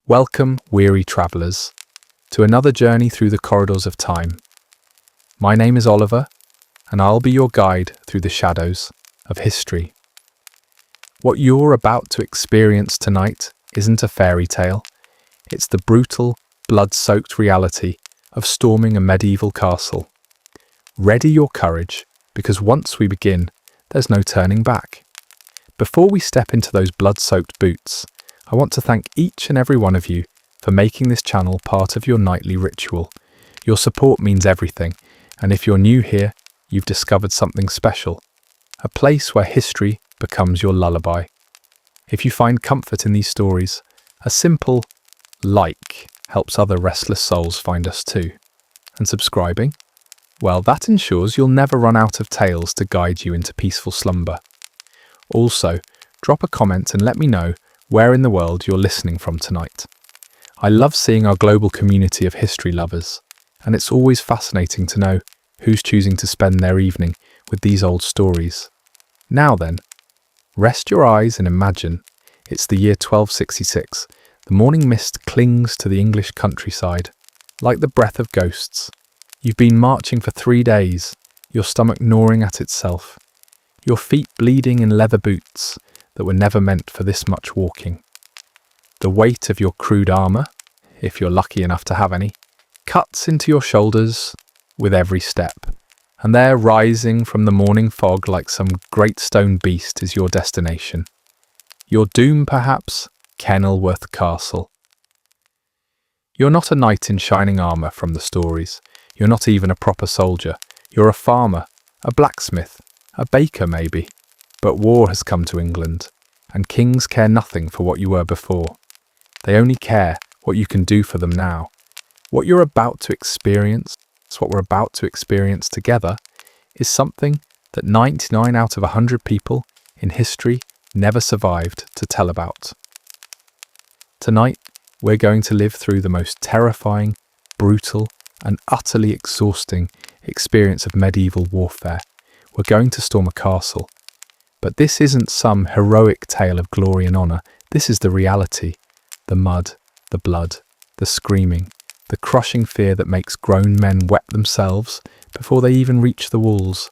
Welcome, weary travellers, to another journey through the corridors of time. My name is Oliver, and I'll be your guide through the shadows of history. What you're about to experience tonight isn't a fairy tale. It's the brutal, blood-soaked reality of storming a medieval castle. Ready your courage, because once we begin, there's no turning back. Before we step into those blood-soaked boots, I want to thank each and every one of you for making this channel part of your nightly ritual. Your support means everything, and if you're new here, you've discovered something special, a place where history becomes your lullaby. If you find comfort in these stories, a simple like helps other restless souls find us too. And subscribing? Well, that ensures you'll never run out of tales to guide you into peaceful slumber. Also, drop a comment and let me know where in the world you're listening from tonight. I love seeing our global community of history lovers, and it's always fascinating to know who's choosing to spend their evening with these old stories. Now then, rest your eyes and imagine it's the year 1266. The morning mist clings to the English countryside, like the breath of ghosts. You've been marching for 3 days, your stomach gnawing at itself, your feet bleeding in leather boots that were never meant for this much walking. The weight of your crude armour, if you're lucky enough to have any, cuts into your shoulders with every step, and there, rising from the morning fog like some great stone beast, is your destination. Your doom, perhaps, Kenilworth Castle. You're not a knight in shining armour from the stories. You're not even a proper soldier. You're a farmer, a blacksmith, a baker maybe. But war has come to England, and kings care nothing for what you were before. They only care what you can do for them now. What you're about to experience, what we're about to experience together, is something that 99 out of 100 people in history never survived to tell about. Tonight, we're going to live through the most terrifying, brutal, and utterly exhausting experience of medieval warfare. We're going to storm a castle. But this isn't some heroic tale of glory and honour. This is the reality. The mud, the blood, the screaming, the crushing fear that makes grown men wet themselves before they even reach the walls.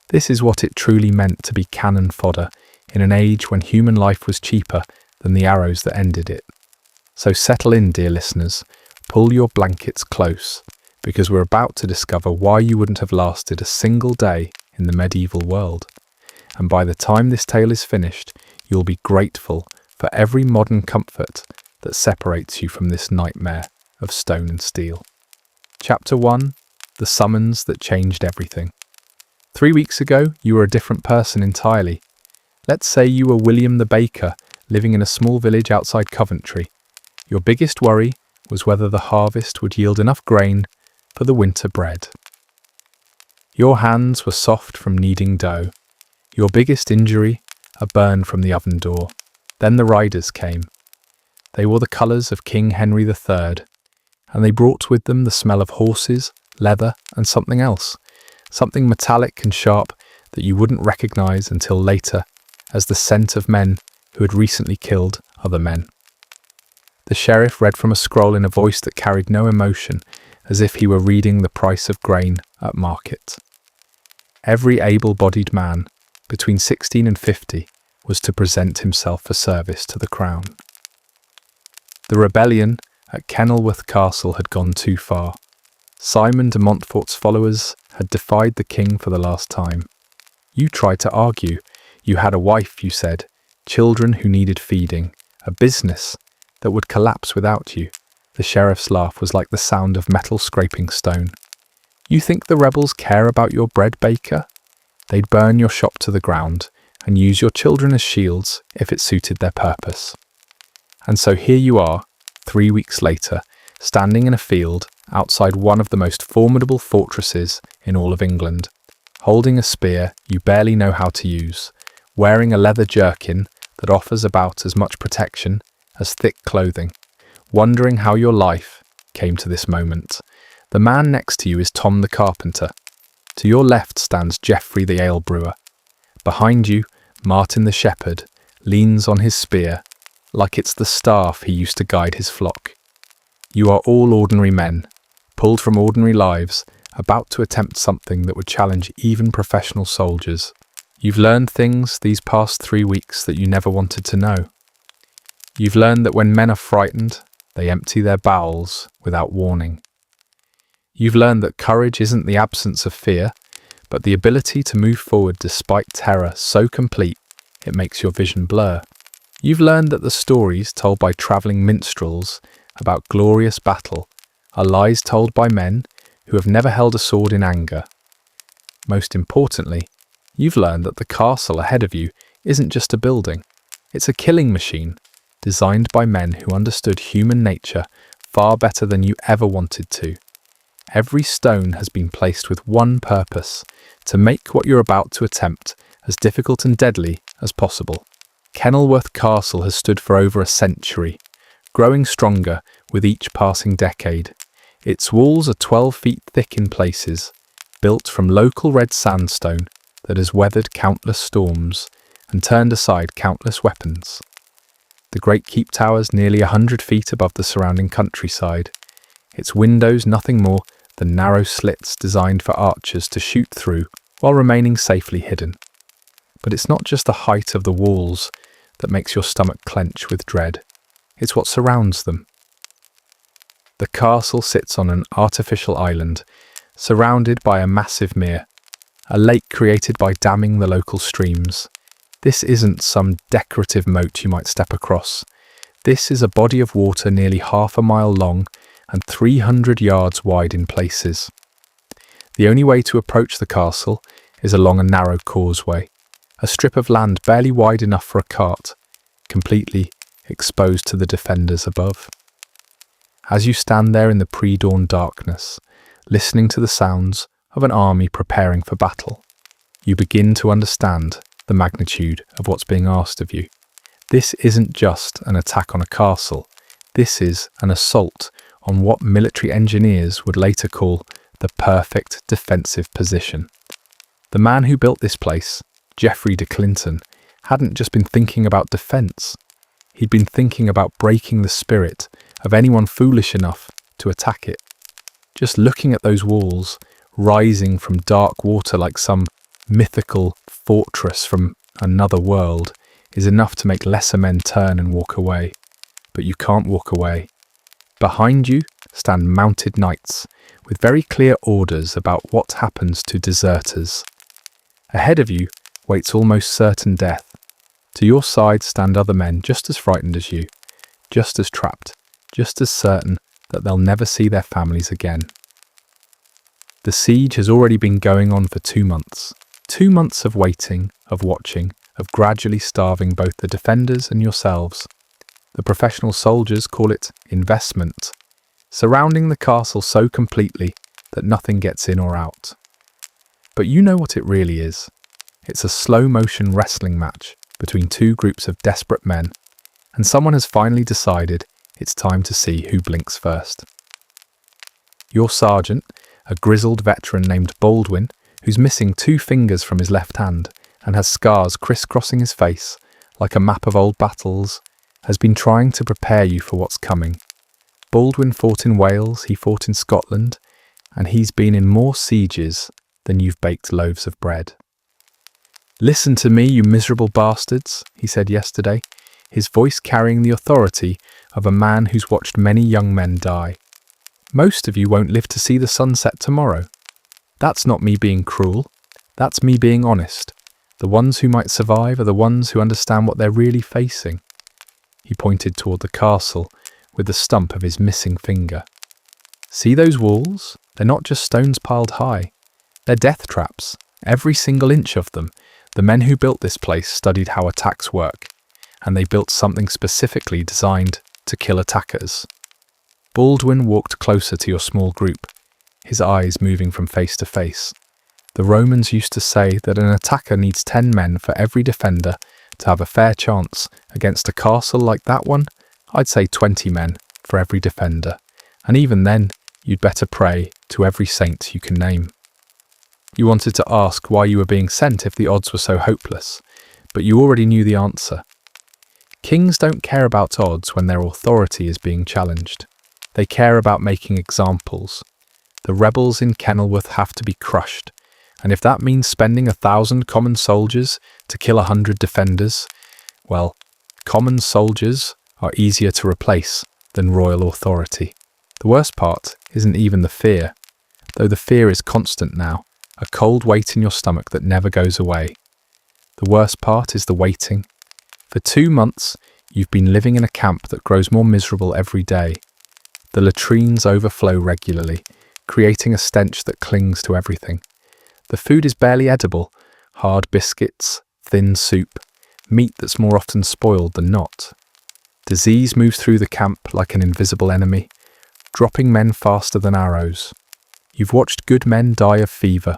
This is what it truly meant to be cannon fodder in an age when human life was cheaper than the arrows that ended it. So settle in, dear listeners. Pull your blankets close, because we're about to discover why you wouldn't have lasted a single day in the medieval world. And by the time this tale is finished, you'll be grateful for every modern comfort that separates you from this nightmare of stone and steel. Chapter 1. The Summons That Changed Everything. 3 weeks ago, you were a different person entirely. Let's say you were William the Baker, living in a small village outside Coventry. Your biggest worry was whether the harvest would yield enough grain for the winter bread. Your hands were soft from kneading dough. Your biggest injury, a burn from the oven door. Then the riders came. They wore the colours of King Henry III, and they brought with them the smell of horses, leather, and something else, something metallic and sharp that you wouldn't recognise until later as the scent of men who had recently killed other men. The sheriff read from a scroll in a voice that carried no emotion, as if he were reading the price of grain at market. Every able-bodied man between 16 and 50 was to present himself for service to the crown. The rebellion at Kenilworth Castle had gone too far. Simon de Montfort's followers had defied the king for the last time. You tried to argue. You had a wife, you said, children who needed feeding, a business that would collapse without you. The sheriff's laugh was like the sound of metal scraping stone. You think the rebels care about your bread baker? They'd burn your shop to the ground and use your children as shields if it suited their purpose. And so here you are, 3 weeks later, standing in a field outside one of the most formidable fortresses in all of England, holding a spear you barely know how to use, wearing a leather jerkin that offers about as much protection as thick clothing, wondering how your life came to this moment. The man next to you is Tom the carpenter. To your left stands Geoffrey the ale brewer. Behind you, Martin the shepherd leans on his spear, like it's the staff he used to guide his flock. You are all ordinary men, pulled from ordinary lives, about to attempt something that would challenge even professional soldiers. You've learned things these past 3 weeks that you never wanted to know. You've learned that when men are frightened, they empty their bowels without warning. You've learned that courage isn't the absence of fear, but the ability to move forward despite terror so complete it makes your vision blur. You've learned that the stories told by travelling minstrels about glorious battle are lies told by men who have never held a sword in anger. Most importantly, you've learned that the castle ahead of you isn't just a building, it's a killing machine designed by men who understood human nature far better than you ever wanted to. Every stone has been placed with one purpose: to make what you're about to attempt as difficult and deadly as possible. Kenilworth Castle has stood for over a century, growing stronger with each passing decade. Its walls are 12 feet thick in places, built from local red sandstone that has weathered countless storms and turned aside countless weapons. The great keep towers nearly 100 feet above the surrounding countryside, its windows nothing more than narrow slits designed for archers to shoot through while remaining safely hidden. But it's not just the height of the walls that makes your stomach clench with dread, it's what surrounds them. The castle sits on an artificial island, surrounded by a massive mere, a lake created by damming the local streams. This isn't some decorative moat you might step across. This is a body of water nearly half a mile long and 300 yards wide in places. The only way to approach the castle is along a narrow causeway, a strip of land barely wide enough for a cart, completely exposed to the defenders above. As you stand there in the pre-dawn darkness, listening to the sounds of an army preparing for battle, you begin to understand the magnitude of what's being asked of you. This isn't just an attack on a castle, this is an assault on what military engineers would later call the perfect defensive position. The man who built this place, Geoffrey de Clinton, hadn't just been thinking about defence. He'd been thinking about breaking the spirit of anyone foolish enough to attack it. Just looking at those walls, rising from dark water like some mythical fortress from another world, is enough to make lesser men turn and walk away. But you can't walk away. Behind you stand mounted knights, with very clear orders about what happens to deserters. Ahead of you waits almost certain death. To your side stand other men just as frightened as you, just as trapped, just as certain that they'll never see their families again. The siege has already been going on for 2 months. 2 months of waiting, of watching, of gradually starving both the defenders and yourselves. The professional soldiers call it investment, surrounding the castle so completely that nothing gets in or out. But you know what it really is. It's a slow-motion wrestling match between 2 groups of desperate men, and someone has finally decided it's time to see who blinks first. Your sergeant, a grizzled veteran named Baldwin, who's missing 2 fingers from his left hand and has scars crisscrossing his face like a map of old battles, has been trying to prepare you for what's coming. Baldwin fought in Wales, he fought in Scotland, and he's been in more sieges than you've baked loaves of bread. "Listen to me, you miserable bastards," he said yesterday, his voice carrying the authority of a man who's watched many young men die. "Most of you won't live to see the sunset tomorrow. That's not me being cruel, that's me being honest. The ones who might survive are the ones who understand what they're really facing." He pointed toward the castle with the stump of his missing finger. "See those walls? They're not just stones piled high. They're death traps, every single inch of them. The men who built this place studied how attacks work, and they built something specifically designed to kill attackers." Baldwin walked closer to your small group, his eyes moving from face to face. "The Romans used to say that an attacker needs 10 men for every defender to have a fair chance. Against a castle like that one, I'd say 20 men for every defender. And even then, you'd better pray to every saint you can name." You wanted to ask why you were being sent if the odds were so hopeless, but you already knew the answer. Kings don't care about odds when their authority is being challenged. They care about making examples. The rebels in Kenilworth have to be crushed, and if that means spending 1,000 common soldiers to kill 100 defenders, well, common soldiers are easier to replace than royal authority. The worst part isn't even the fear, though the fear is constant now, a cold weight in your stomach that never goes away. The worst part is the waiting. For 2 months, you've been living in a camp that grows more miserable every day. The latrines overflow regularly, creating a stench that clings to everything. The food is barely edible, hard biscuits, thin soup, meat that's more often spoiled than not. Disease moves through the camp like an invisible enemy, dropping men faster than arrows. You've watched good men die of fever,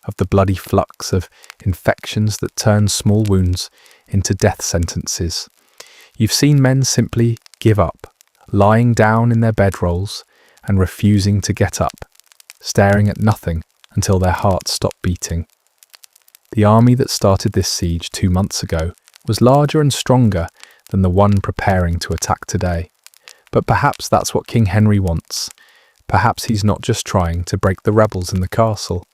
of the bloody flux of infections that turn small wounds into death sentences. You've seen men simply give up, lying down in their bedrolls and refusing to get up, staring at nothing until their hearts stop beating. The army that started this siege 2 months ago was larger and stronger than the one preparing to attack today. But perhaps that's what King Henry wants. Perhaps he's not just trying to break the rebels in the castle.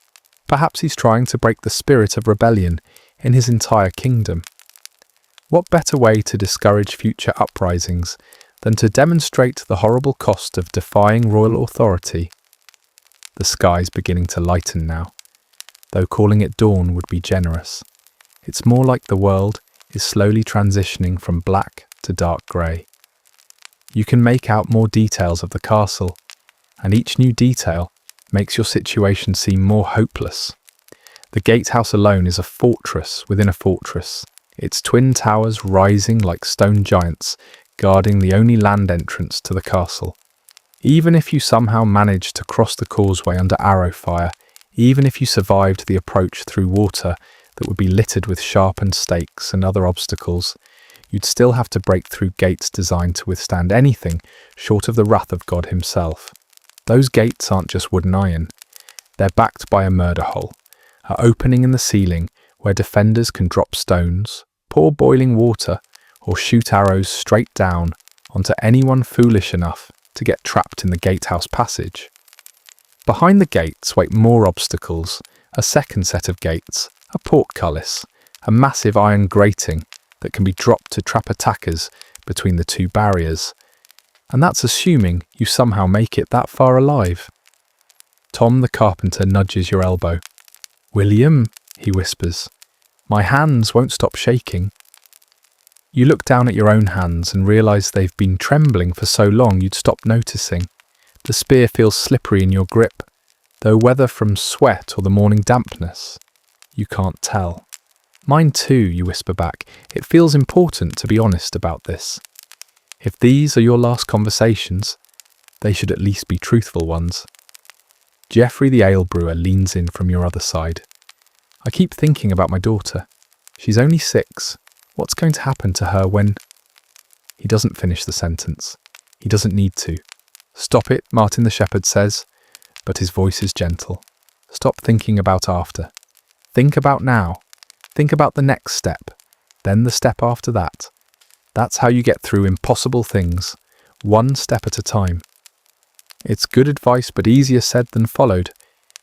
Perhaps he's trying to break the spirit of rebellion in his entire kingdom. What better way to discourage future uprisings than to demonstrate the horrible cost of defying royal authority? The sky's beginning to lighten now, though calling it dawn would be generous. It's more like the world is slowly transitioning from black to dark grey. You can make out more details of the castle, and each new detail makes your situation seem more hopeless. The gatehouse alone is a fortress within a fortress, its twin towers rising like stone giants, guarding the only land entrance to the castle. Even if you somehow managed to cross the causeway under arrow fire, even if you survived the approach through water that would be littered with sharpened stakes and other obstacles, you'd still have to break through gates designed to withstand anything short of the wrath of God himself. Those gates aren't just wood and iron. They're backed by a murder hole, an opening in the ceiling where defenders can drop stones, pour boiling water, or shoot arrows straight down onto anyone foolish enough to get trapped in the gatehouse passage. Behind the gates wait more obstacles, a second set of gates, a portcullis, a massive iron grating that can be dropped to trap attackers between the two barriers. And that's assuming you somehow make it that far alive. Tom the carpenter nudges your elbow. "William," he whispers, "my hands won't stop shaking." You look down at your own hands and realise they've been trembling for so long you'd stop noticing. The spear feels slippery in your grip, though whether from sweat or the morning dampness, you can't tell. "Mine too," you whisper back. "It feels important to be honest about this. If these are your last conversations, they should at least be truthful ones." Geoffrey the ale brewer leans in from your other side. "I keep thinking about my daughter. She's only 6. What's going to happen to her when—" He doesn't finish the sentence. He doesn't need to. "Stop it," Martin the shepherd says, but his voice is gentle. "Stop thinking about after. Think about now. Think about the next step, then the step after that. That's how you get through impossible things, one step at a time." It's good advice, but easier said than followed.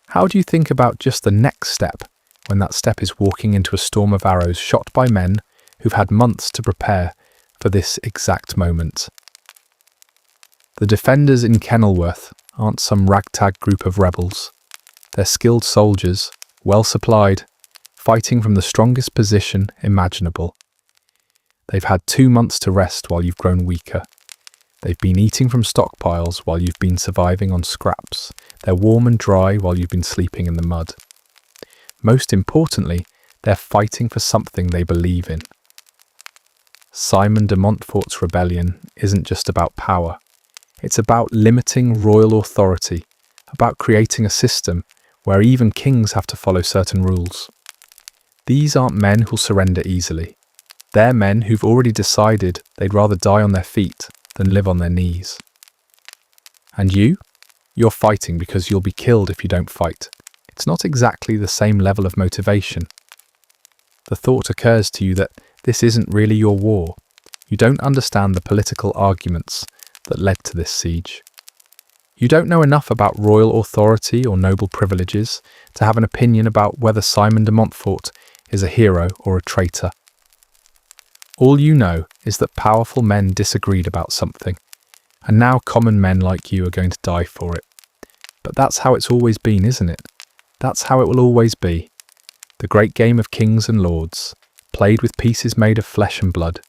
How do you think about just the next step, when that step is walking into a storm of arrows shot by men who've had months to prepare for this exact moment? The defenders in Kenilworth aren't some ragtag group of rebels. They're skilled soldiers, well supplied, fighting from the strongest position imaginable. They've had 2 months to rest while you've grown weaker. They've been eating from stockpiles while you've been surviving on scraps. They're warm and dry while you've been sleeping in the mud. Most importantly, they're fighting for something they believe in. Simon de Montfort's rebellion isn't just about power. It's about limiting royal authority, about creating a system where even kings have to follow certain rules. These aren't men who'll surrender easily. They're men who've already decided they'd rather die on their feet than live on their knees. And you? You're fighting because you'll be killed if you don't fight. It's not exactly the same level of motivation. The thought occurs to you that this isn't really your war. You don't understand the political arguments that led to this siege. You don't know enough about royal authority or noble privileges to have an opinion about whether Simon de Montfort is a hero or a traitor. All you know is that powerful men disagreed about something, and now common men like you are going to die for it. But that's how it's always been, isn't it? That's how it will always be. The great game of kings and lords, played with pieces made of flesh and blood.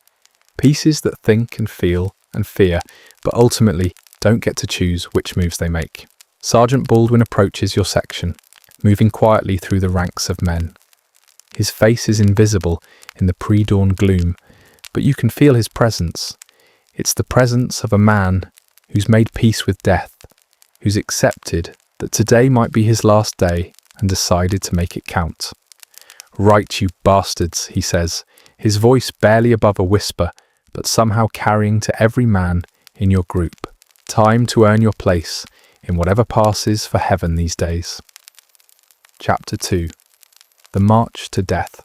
Pieces that think and feel and fear, but ultimately don't get to choose which moves they make. Sergeant Baldwin approaches your section, moving quietly through the ranks of men. His face is invisible in the pre-dawn gloom, but you can feel his presence. It's the presence of a man who's made peace with death, who's accepted that today might be his last day and decided to make it count. "Right, you bastards," he says, his voice barely above a whisper, but somehow carrying to every man in your group. Time to earn your place in whatever passes for heaven these days. Chapter 2. The March to Death.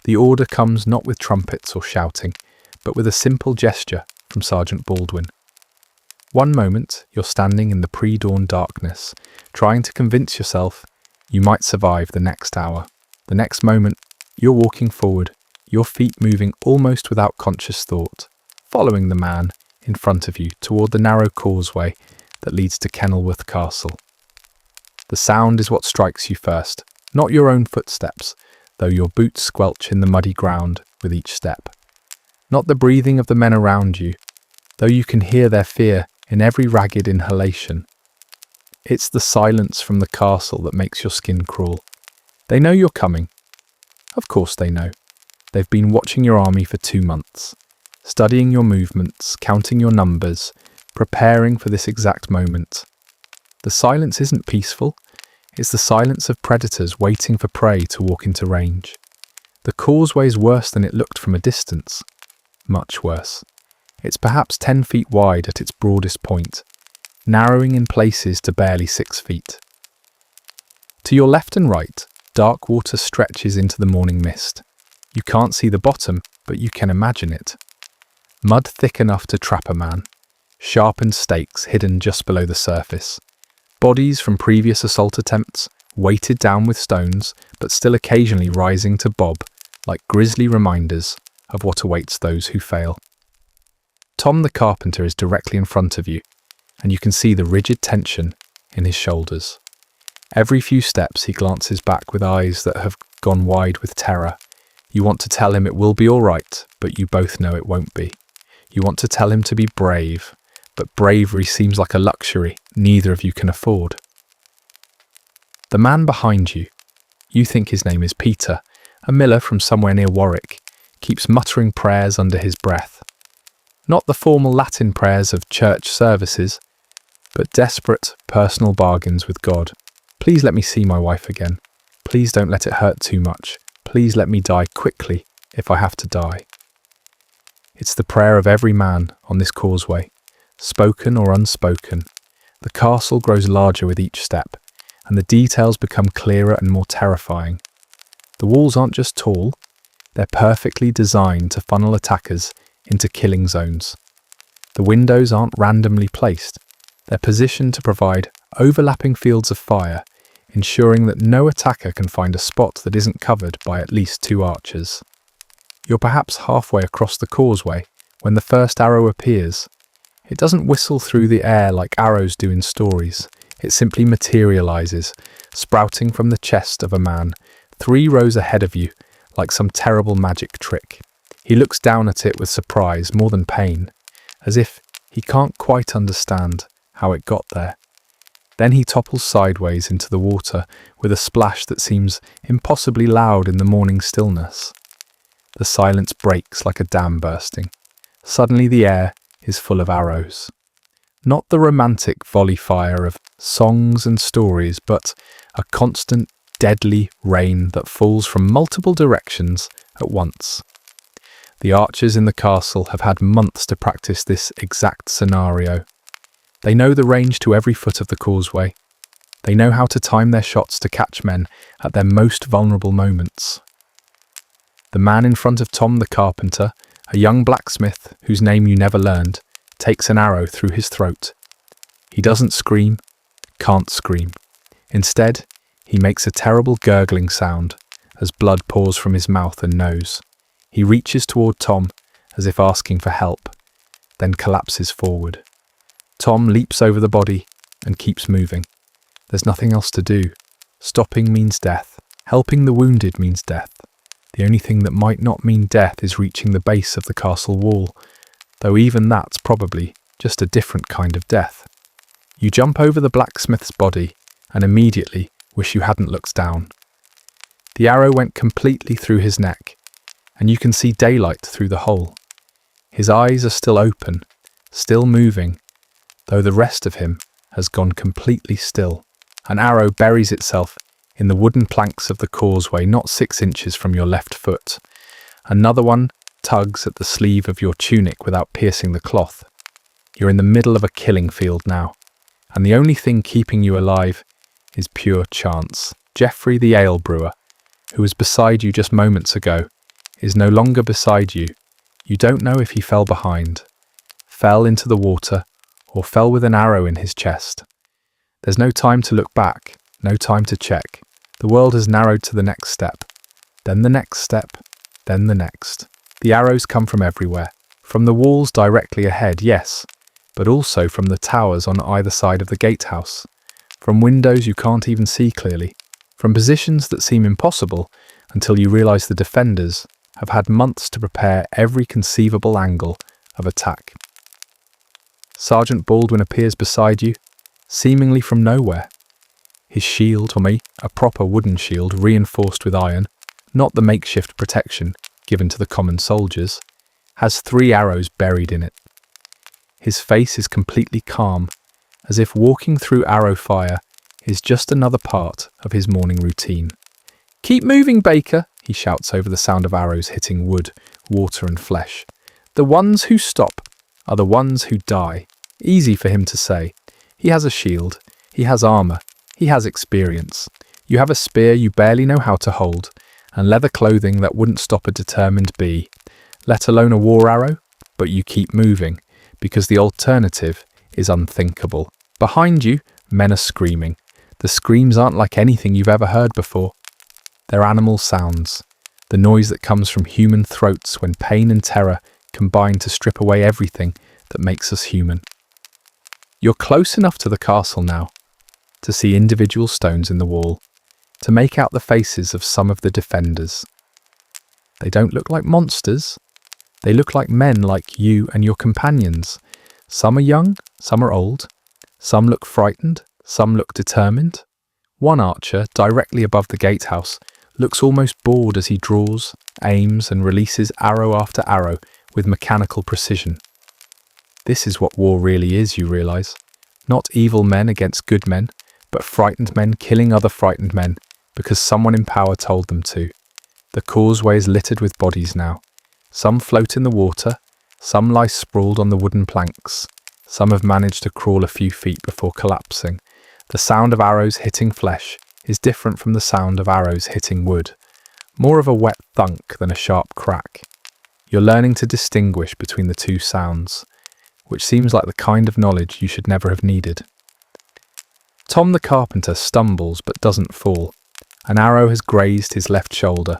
The order comes not with trumpets or shouting, but with a simple gesture from Sergeant Baldwin. One moment, you're standing in the pre-dawn darkness, trying to convince yourself you might survive the next hour. The next moment, you're walking forward, your feet moving almost without conscious thought, following the man in front of you toward the narrow causeway that leads to Kenilworth Castle. The sound is what strikes you first, not your own footsteps, though your boots squelch in the muddy ground with each step. Not the breathing of the men around you, though you can hear their fear in every ragged inhalation. It's the silence from the castle that makes your skin crawl. They know you're coming. Of course they know. They've been watching your army for 2 months, studying your movements, counting your numbers, preparing for this exact moment. The silence isn't peaceful. It's the silence of predators waiting for prey to walk into range. The causeway is worse than it looked from a distance. Much worse. It's perhaps 10 feet wide at its broadest point, narrowing in places to barely 6 feet. To your left and right, dark water stretches into the morning mist. You can't see the bottom, but you can imagine it. Mud thick enough to trap a man. Sharpened stakes hidden just below the surface. Bodies from previous assault attempts, weighted down with stones, but still occasionally rising to bob, like grisly reminders of what awaits those who fail. Tom the carpenter is directly in front of you, and you can see the rigid tension in his shoulders. Every few steps he glances back with eyes that have gone wide with terror. You want to tell him it will be all right, but you both know it won't be. You want to tell him to be brave, but bravery seems like a luxury neither of you can afford. The man behind you, you think his name is Peter, a miller from somewhere near Warwick, keeps muttering prayers under his breath. Not the formal Latin prayers of church services, but desperate personal bargains with God. Please let me see my wife again. Please don't let it hurt too much. Please let me die quickly if I have to die. It's the prayer of every man on this causeway, spoken or unspoken. The castle grows larger with each step, and the details become clearer and more terrifying. The walls aren't just tall, they're perfectly designed to funnel attackers into killing zones. The windows aren't randomly placed, they're positioned to provide overlapping fields of fire, ensuring that no attacker can find a spot that isn't covered by at least 2 archers. You're perhaps halfway across the causeway when the first arrow appears. It doesn't whistle through the air like arrows do in stories. It simply materializes, sprouting from the chest of a man 3 rows ahead of you, like some terrible magic trick. He looks down at it with surprise more than pain, as if he can't quite understand how it got there. Then he topples sideways into the water with a splash that seems impossibly loud in the morning stillness. The silence breaks like a dam bursting. Suddenly the air is full of arrows. Not the romantic volley fire of songs and stories, but a constant, deadly rain that falls from multiple directions at once. The archers in the castle have had months to practice this exact scenario. They know the range to every foot of the causeway. They know how to time their shots to catch men at their most vulnerable moments. The man in front of Tom the carpenter, A young blacksmith, whose name you never learned, takes an arrow through his throat. He doesn't scream, can't scream. Instead, he makes a terrible gurgling sound as blood pours from his mouth and nose. He reaches toward Tom as if asking for help, then collapses forward. Tom leaps over the body and keeps moving. There's nothing else to do. Stopping means death. Helping the wounded means death. The only thing that might not mean death is reaching the base of the castle wall, though even that's probably just a different kind of death. You jump over the blacksmith's body and immediately wish you hadn't looked down. The arrow went completely through his neck, and you can see daylight through the hole. His eyes are still open, still moving, though the rest of him has gone completely still. An arrow buries itself in the wooden planks of the causeway not 6 inches from your left foot. Another one tugs at the sleeve of your tunic without piercing the cloth. You're in the middle of a killing field now, and the only thing keeping you alive is pure chance. Geoffrey the ale brewer, who was beside you just moments ago, is no longer beside you. You don't know if he fell behind, fell into the water, or fell with an arrow in his chest. There's no time to look back, no time to check. The world has narrowed to the next step, then the next step, then the next. The arrows come from everywhere, from the walls directly ahead, yes, but also from the towers on either side of the gatehouse, from windows you can't even see clearly, from positions that seem impossible until you realise the defenders have had months to prepare every conceivable angle of attack. Sergeant Baldwin appears beside you, seemingly from nowhere. His shield, for me, a proper wooden shield reinforced with iron, not the makeshift protection given to the common soldiers, has 3 arrows buried in it. His face is completely calm, as if walking through arrow fire is just another part of his morning routine. "Keep moving, Baker," he shouts over the sound of arrows hitting wood, water and flesh. "The ones who stop are the ones who die." Easy for him to say. He has a shield, he has armour, he has experience. You have a spear you barely know how to hold, and leather clothing that wouldn't stop a determined bee, let alone a war arrow, but you keep moving, because the alternative is unthinkable. Behind you, men are screaming. The screams aren't like anything you've ever heard before. They're animal sounds, the noise that comes from human throats when pain and terror combine to strip away everything that makes us human. You're close enough to the castle now to see individual stones in the wall, to make out the faces of some of the defenders. They don't look like monsters. They look like men like you and your companions. Some are young, some are old. Some look frightened, some look determined. One archer, directly above the gatehouse, looks almost bored as he draws, aims, and releases arrow after arrow with mechanical precision. This is what war really is, you realise. Not evil men against good men, but frightened men killing other frightened men because someone in power told them to. The causeway is littered with bodies now. Some float in the water, some lie sprawled on the wooden planks. Some have managed to crawl a few feet before collapsing. The sound of arrows hitting flesh is different from the sound of arrows hitting wood. More of a wet thunk than a sharp crack. You're learning to distinguish between the two sounds, which seems like the kind of knowledge you should never have needed. Tom the carpenter stumbles but doesn't fall. An arrow has grazed his left shoulder,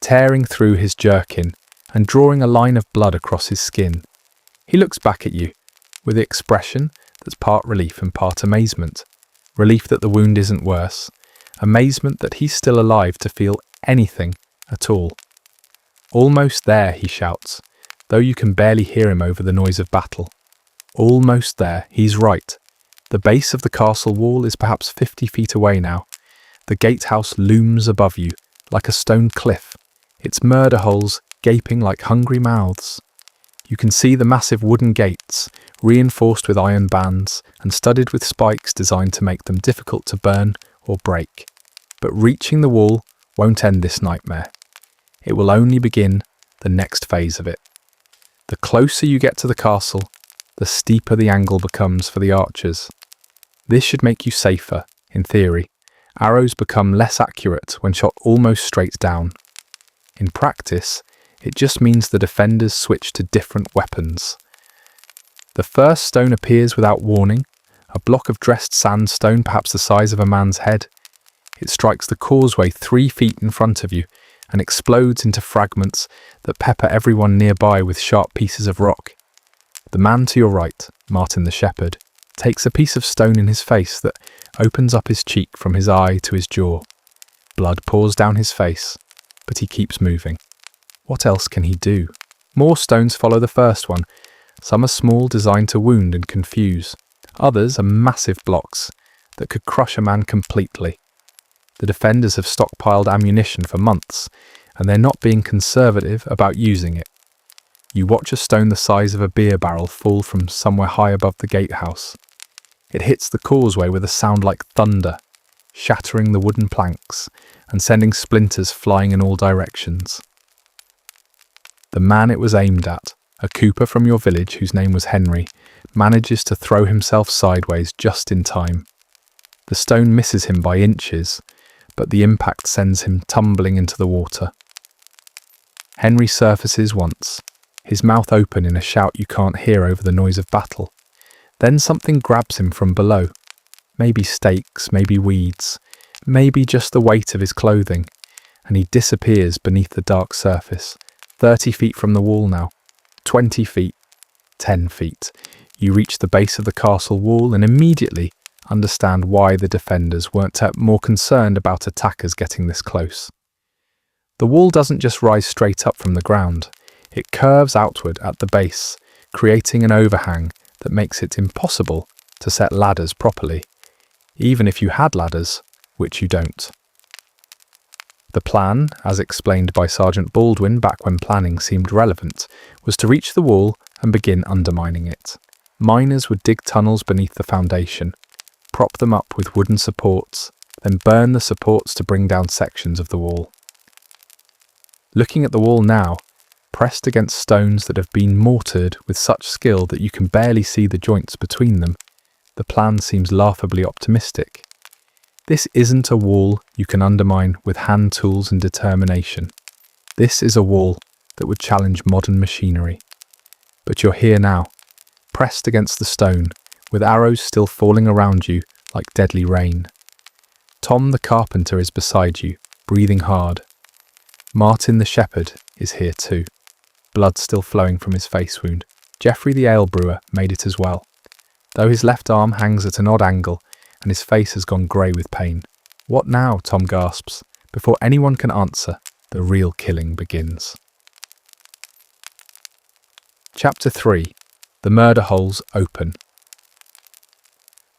tearing through his jerkin and drawing a line of blood across his skin. He looks back at you, with the expression that's part relief and part amazement. Relief that the wound isn't worse, amazement that he's still alive to feel anything at all. "Almost there," he shouts, though you can barely hear him over the noise of battle. Almost there, he's right. The base of the castle wall is perhaps 50 feet away now. The gatehouse looms above you, like a stone cliff, its murder holes gaping like hungry mouths. You can see the massive wooden gates, reinforced with iron bands and studded with spikes designed to make them difficult to burn or break. But reaching the wall won't end this nightmare. It will only begin the next phase of it. The closer you get to the castle, the steeper the angle becomes for the archers. This should make you safer, in theory. Arrows become less accurate when shot almost straight down. In practice, It just means the defenders switch to different weapons. The first stone appears without warning, a block of dressed sandstone perhaps the size of a man's head. It strikes the causeway 3 feet in front of you and explodes into fragments that pepper everyone nearby with sharp pieces of rock. The man to your right, Martin the shepherd, takes a piece of stone in his face that opens up his cheek from his eye to his jaw. Blood pours down his face, but he keeps moving. What else can he do? More stones follow the first one. Some are small, designed to wound and confuse. Others are massive blocks that could crush a man completely. The defenders have stockpiled ammunition for months, and they're not being conservative about using it. You watch a stone the size of a beer barrel fall from somewhere high above the gatehouse. It hits the causeway with a sound like thunder, shattering the wooden planks and sending splinters flying in all directions. The man it was aimed at, a cooper from your village whose name was Henry, manages to throw himself sideways just in time. The stone misses him by inches, but the impact sends him tumbling into the water. Henry surfaces once, his mouth open in a shout you can't hear over the noise of battle. Then something grabs him from below. Maybe stakes, maybe weeds, maybe just the weight of his clothing, and he disappears beneath the dark surface. 30 feet from the wall now, 20 feet, 10 feet. You reach the base of the castle wall and immediately understand why the defenders weren't more concerned about attackers getting this close. The wall doesn't just rise straight up from the ground. It curves outward at the base, creating an overhang that makes it impossible to set ladders properly, even if you had ladders, which you don't. The plan, as explained by Sergeant Baldwin back when planning seemed relevant, was to reach the wall and begin undermining it. Miners would dig tunnels beneath the foundation, prop them up with wooden supports, then burn the supports to bring down sections of the wall. Looking at the wall now, pressed against stones that have been mortared with such skill that you can barely see the joints between them, the plan seems laughably optimistic. This isn't a wall you can undermine with hand tools and determination. This is a wall that would challenge modern machinery. But you're here now, pressed against the stone, with arrows still falling around you like deadly rain. Tom the carpenter is beside you, breathing hard. Martin the shepherd is here too, blood still flowing from his face wound. Geoffrey the ale brewer made it as well, though his left arm hangs at an odd angle and his face has gone grey with pain. What now? Tom gasps. Before anyone can answer, the real killing begins. Chapter 3. The murder holes open.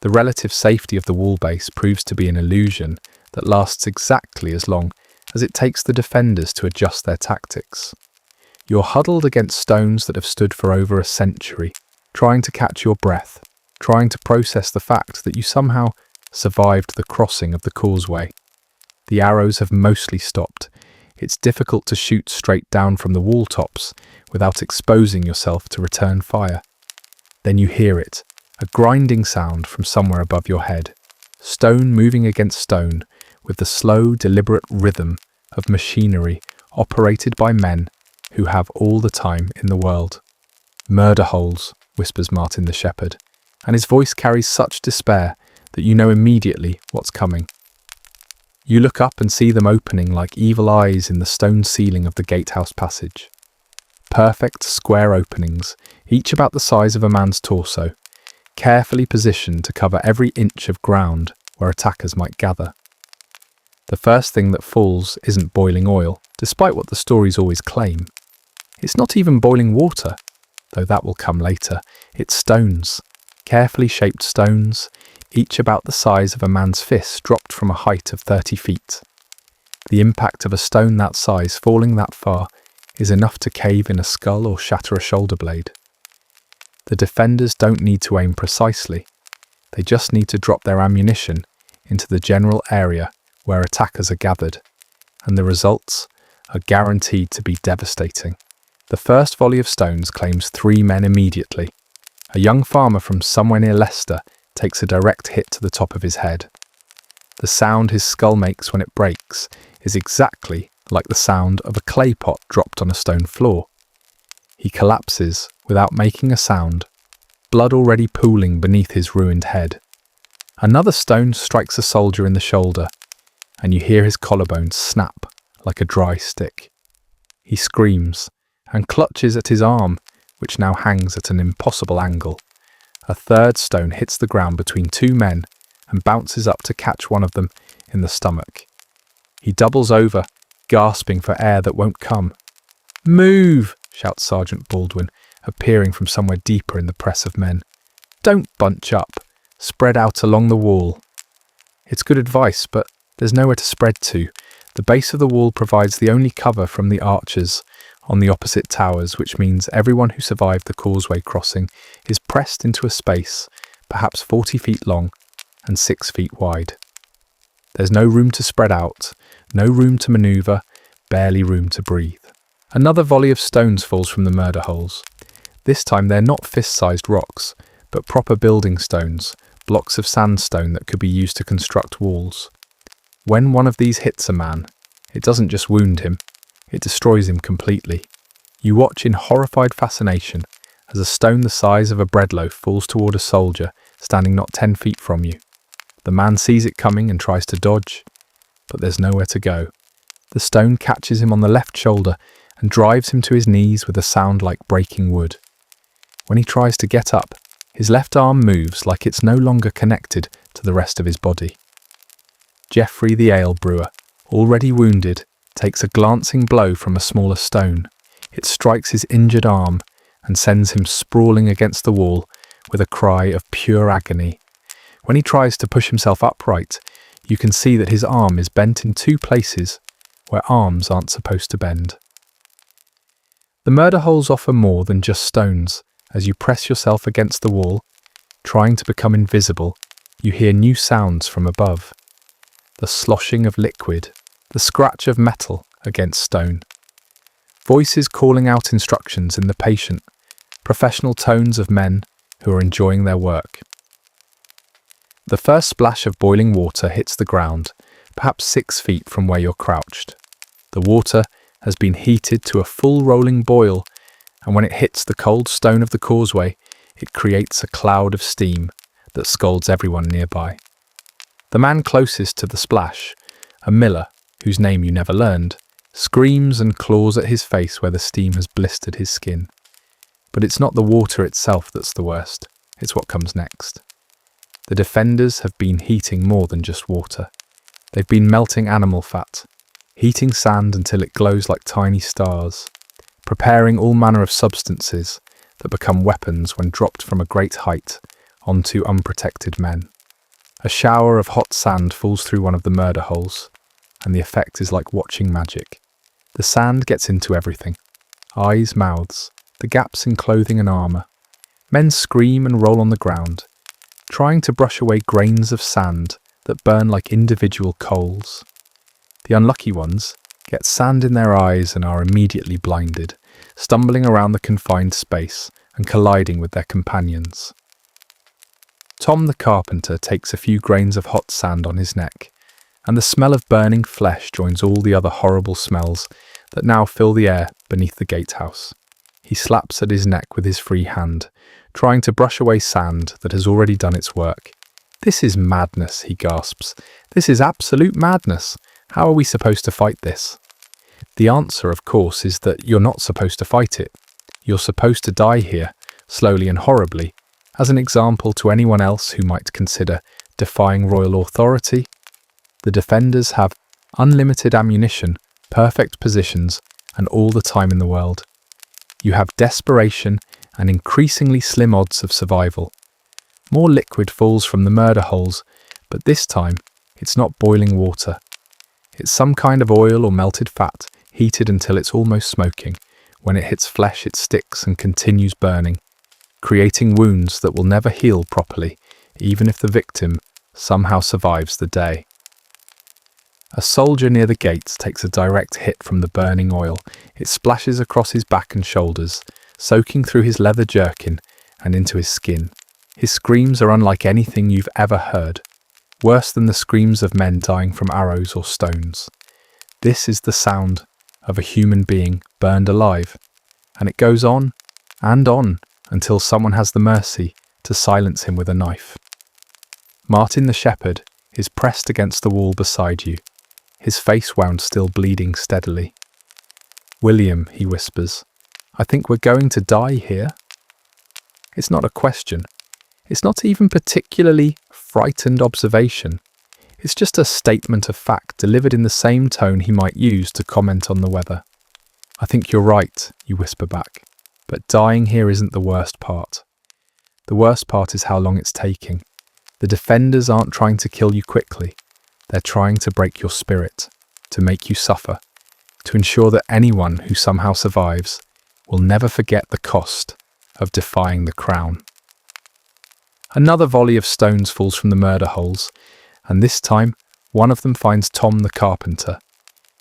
The relative safety of the wall base proves to be an illusion that lasts exactly as long as it takes the defenders to adjust their tactics. You're huddled against stones that have stood for over a century, trying to catch your breath, trying to process the fact that you somehow survived the crossing of the causeway. The arrows have mostly stopped. It's difficult to shoot straight down from the wall tops without exposing yourself to return fire. Then you hear it, a grinding sound from somewhere above your head, stone moving against stone with the slow, deliberate rhythm of machinery operated by men who have all the time in the world. Murder holes, whispers Martin the shepherd, and his voice carries such despair that you know immediately what's coming. You look up and see them opening like evil eyes in the stone ceiling of the gatehouse passage. Perfect square openings, each about the size of a man's torso, carefully positioned to cover every inch of ground where attackers might gather. The first thing that falls isn't boiling oil, despite what the stories always claim. It's not even boiling water, though that will come later. It's stones. Carefully shaped stones, each about the size of a man's fist dropped from a height of 30 feet. The impact of a stone that size falling that far is enough to cave in a skull or shatter a shoulder blade. The defenders don't need to aim precisely. They just need to drop their ammunition into the general area where attackers are gathered, and the results are guaranteed to be devastating. The first volley of stones claims 3 men immediately. A young farmer from somewhere near Leicester takes a direct hit to the top of his head. The sound his skull makes when it breaks is exactly like the sound of a clay pot dropped on a stone floor. He collapses without making a sound, blood already pooling beneath his ruined head. Another stone strikes a soldier in the shoulder, and you hear his collarbone snap like a dry stick. He screams and clutches at his arm, which now hangs at an impossible angle. A third stone hits the ground between two men and bounces up to catch one of them in the stomach. He doubles over, gasping for air that won't come. "Move!" shouts Sergeant Baldwin, appearing from somewhere deeper in the press of men. "Don't bunch up. Spread out along the wall." It's good advice, but there's nowhere to spread to. The base of the wall provides the only cover from the archers on the opposite towers, which means everyone who survived the causeway crossing is pressed into a space, perhaps 40 feet long and 6 feet wide. There's no room to spread out, no room to manoeuvre, barely room to breathe. Another volley of stones falls from the murder holes. This time they're not fist-sized rocks, but proper building stones, blocks of sandstone that could be used to construct walls. When one of these hits a man, it doesn't just wound him, it destroys him completely. You watch in horrified fascination as a stone the size of a bread loaf falls toward a soldier standing not 10 feet from you. The man sees it coming and tries to dodge, but there's nowhere to go. The stone catches him on the left shoulder and drives him to his knees with a sound like breaking wood. When he tries to get up, his left arm moves like it's no longer connected to the rest of his body. Geoffrey the ale brewer, already wounded, takes a glancing blow from a smaller stone. It strikes his injured arm and sends him sprawling against the wall with a cry of pure agony. When he tries to push himself upright, you can see that his arm is bent in two places where arms aren't supposed to bend. The murder holes offer more than just stones. As you press yourself against the wall, trying to become invisible, you hear new sounds from above. The sloshing of liquid, the scratch of metal against stone. Voices calling out instructions in the patient, professional tones of men who are enjoying their work. The first splash of boiling water hits the ground, perhaps 6 feet from where you're crouched. The water has been heated to a full rolling boil, and when it hits the cold stone of the causeway, it creates a cloud of steam that scalds everyone nearby. The man closest to the splash, a miller whose name you never learned, screams and claws at his face where the steam has blistered his skin. But it's not the water itself that's the worst, it's what comes next. The defenders have been heating more than just water. They've been melting animal fat, heating sand until it glows like tiny stars, preparing all manner of substances that become weapons when dropped from a great height onto unprotected men. A shower of hot sand falls through one of the murder holes, and the effect is like watching magic. The sand gets into everything. Eyes, mouths, the gaps in clothing and armour. Men scream and roll on the ground, trying to brush away grains of sand that burn like individual coals. The unlucky ones get sand in their eyes and are immediately blinded, stumbling around the confined space and colliding with their companions. Tom the carpenter takes a few grains of hot sand on his neck, and the smell of burning flesh joins all the other horrible smells that now fill the air beneath the gatehouse. He slaps at his neck with his free hand, trying to brush away sand that has already done its work. "This is madness," he gasps. "This is absolute madness. How are we supposed to fight this?" The answer, of course, is that you're not supposed to fight it. You're supposed to die here, slowly and horribly, as an example to anyone else who might consider defying royal authority. The defenders have unlimited ammunition, perfect positions, and all the time in the world. You have desperation and increasingly slim odds of survival. More liquid falls from the murder holes, but this time it's not boiling water. It's some kind of oil or melted fat, heated until it's almost smoking. When it hits flesh, it sticks and continues burning, creating wounds that will never heal properly, even if the victim somehow survives the day. A soldier near the gates takes a direct hit from the burning oil. It splashes across his back and shoulders, soaking through his leather jerkin and into his skin. His screams are unlike anything you've ever heard, worse than the screams of men dying from arrows or stones. This is the sound of a human being burned alive, and it goes on and on until someone has the mercy to silence him with a knife. Martin the shepherd is pressed against the wall beside you, his face wound still bleeding steadily. "William," he whispers, "I think we're going to die here." It's not a question. It's not even particularly frightened observation. It's just a statement of fact delivered in the same tone he might use to comment on the weather. "I think you're right," you whisper back, "but dying here isn't the worst part. The worst part is how long it's taking. The defenders aren't trying to kill you quickly. They're trying to break your spirit, to make you suffer, to ensure that anyone who somehow survives will never forget the cost of defying the crown." Another volley of stones falls from the murder holes, and this time one of them finds Tom the carpenter.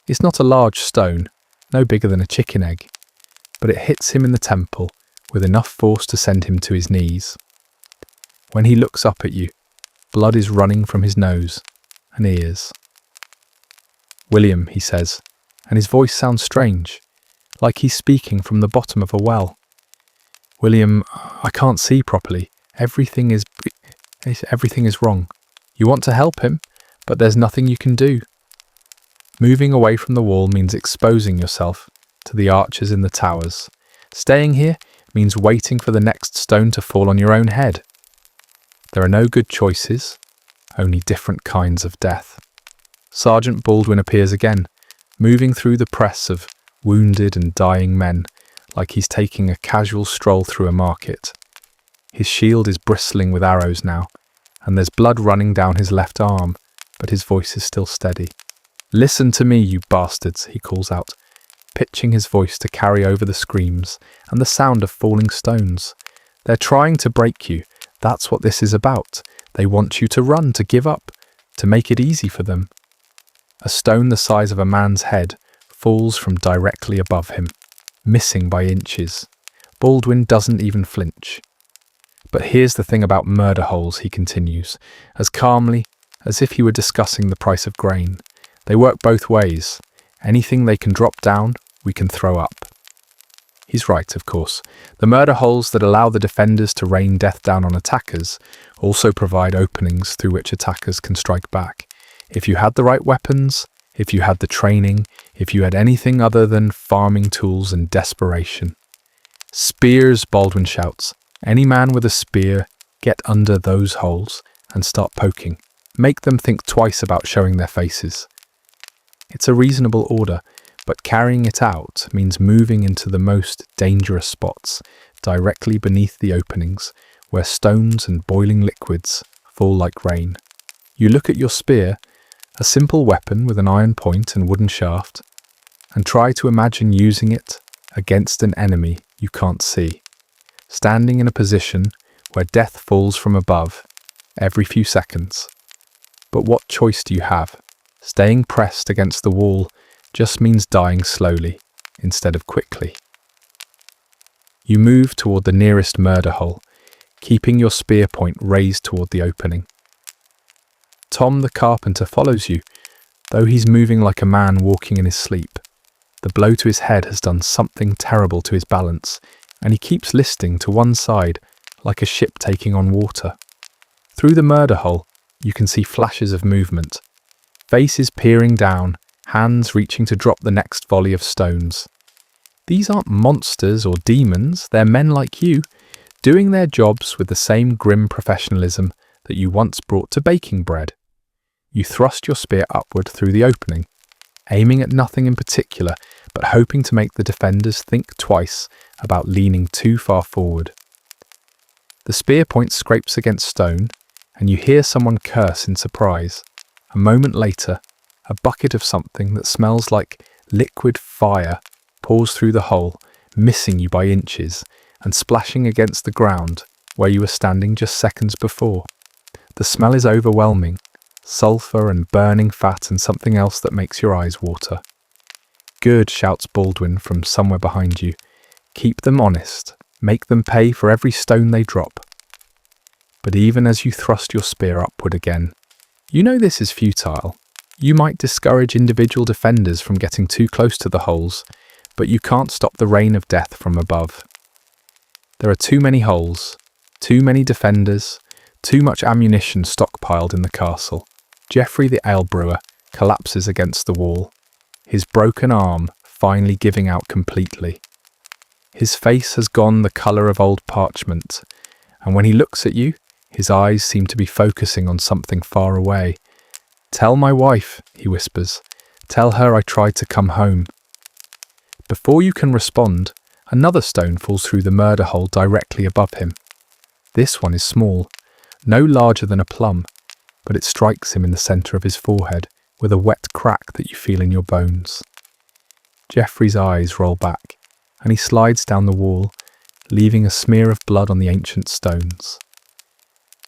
It's not a large stone, no bigger than a chicken egg, but it hits him in the temple with enough force to send him to his knees. When he looks up at you, blood is running from his nose and ears. "William," he says, and his voice sounds strange, like he's speaking from the bottom of a well. "William, I can't see properly. Everything is wrong. You want to help him, but there's nothing you can do." Moving away from the wall means exposing yourself to the archers in the towers. Staying here means waiting for the next stone to fall on your own head. There are no good choices, only different kinds of death. Sergeant Baldwin appears again, moving through the press of wounded and dying men, like he's taking a casual stroll through a market. His shield is bristling with arrows now, and there's blood running down his left arm, but his voice is still steady. "Listen to me, you bastards," he calls out, pitching his voice to carry over the screams and the sound of falling stones. "They're trying to break you. That's what this is about. They want you to run, to give up, to make it easy for them." A stone the size of a man's head falls from directly above him, missing by inches. Baldwin doesn't even flinch. "But here's the thing about murder holes," he continues, as calmly as if he were discussing the price of grain. "They work both ways. Anything they can drop down, we can throw up." He's right, of course. The murder holes that allow the defenders to rain death down on attackers also provide openings through which attackers can strike back. If you had the right weapons, if you had the training, if you had anything other than farming tools and desperation. "Spears," Baldwin shouts. "Any man with a spear, get under those holes and start poking. Make them think twice about showing their faces." It's a reasonable order, but carrying it out means moving into the most dangerous spots, directly beneath the openings, where stones and boiling liquids fall like rain. You look at your spear, a simple weapon with an iron point and wooden shaft, and try to imagine using it against an enemy you can't see, standing in a position where death falls from above every few seconds. But what choice do you have? Staying pressed against the wall just means dying slowly instead of quickly. You move toward the nearest murder hole, keeping your spear point raised toward the opening. Tom the carpenter follows you, though he's moving like a man walking in his sleep. The blow to his head has done something terrible to his balance, and he keeps listing to one side like a ship taking on water. Through the murder hole, you can see flashes of movement. Faces peering down, hands reaching to drop the next volley of stones. These aren't monsters or demons, they're men like you, doing their jobs with the same grim professionalism that you once brought to baking bread. You thrust your spear upward through the opening, aiming at nothing in particular, but hoping to make the defenders think twice about leaning too far forward. The spear point scrapes against stone, and you hear someone curse in surprise. A moment later, a bucket of something that smells like liquid fire pours through the hole, missing you by inches and splashing against the ground where you were standing just seconds before. The smell is overwhelming, sulfur and burning fat and something else that makes your eyes water. "Good," shouts Baldwin from somewhere behind you. "Keep them honest. Make them pay for every stone they drop." But even as you thrust your spear upward again, you know this is futile. You might discourage individual defenders from getting too close to the holes, but you can't stop the rain of death from above. There are too many holes, too many defenders, too much ammunition stockpiled in the castle. Geoffrey the ale brewer collapses against the wall, his broken arm finally giving out completely. His face has gone the colour of old parchment, and when he looks at you, his eyes seem to be focusing on something far away. "Tell my wife," he whispers. "Tell her I tried to come home." Before you can respond, another stone falls through the murder hole directly above him. This one is small, no larger than a plum, but it strikes him in the centre of his forehead with a wet crack that you feel in your bones. Geoffrey's eyes roll back, and he slides down the wall, leaving a smear of blood on the ancient stones.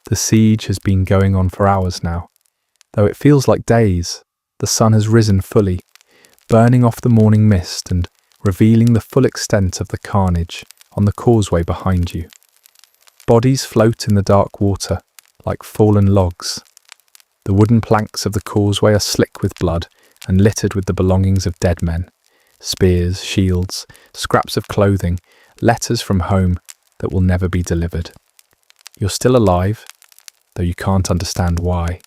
The siege has been going on for hours now. Though it feels like days, the sun has risen fully, burning off the morning mist and revealing the full extent of the carnage on the causeway behind you. Bodies float in the dark water like fallen logs. The wooden planks of the causeway are slick with blood and littered with the belongings of dead men. Spears, shields, scraps of clothing, letters from home that will never be delivered. You're still alive, though you can't understand why.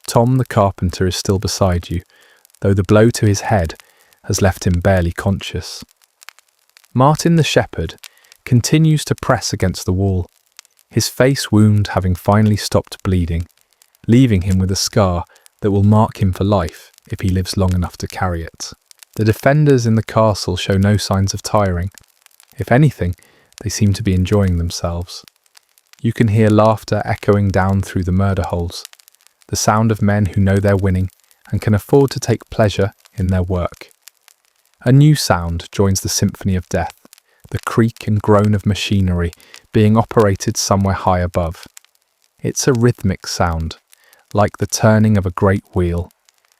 Tom the carpenter is still beside you, though the blow to his head has left him barely conscious. Martin the shepherd continues to press against the wall, his face wound having finally stopped bleeding, leaving him with a scar that will mark him for life if he lives long enough to carry it. The defenders in the castle show no signs of tiring. If anything, they seem to be enjoying themselves. You can hear laughter echoing down through the murder holes, the sound of men who know they're winning and can afford to take pleasure in their work. A new sound joins the symphony of death, the creak and groan of machinery being operated somewhere high above. It's a rhythmic sound, like the turning of a great wheel,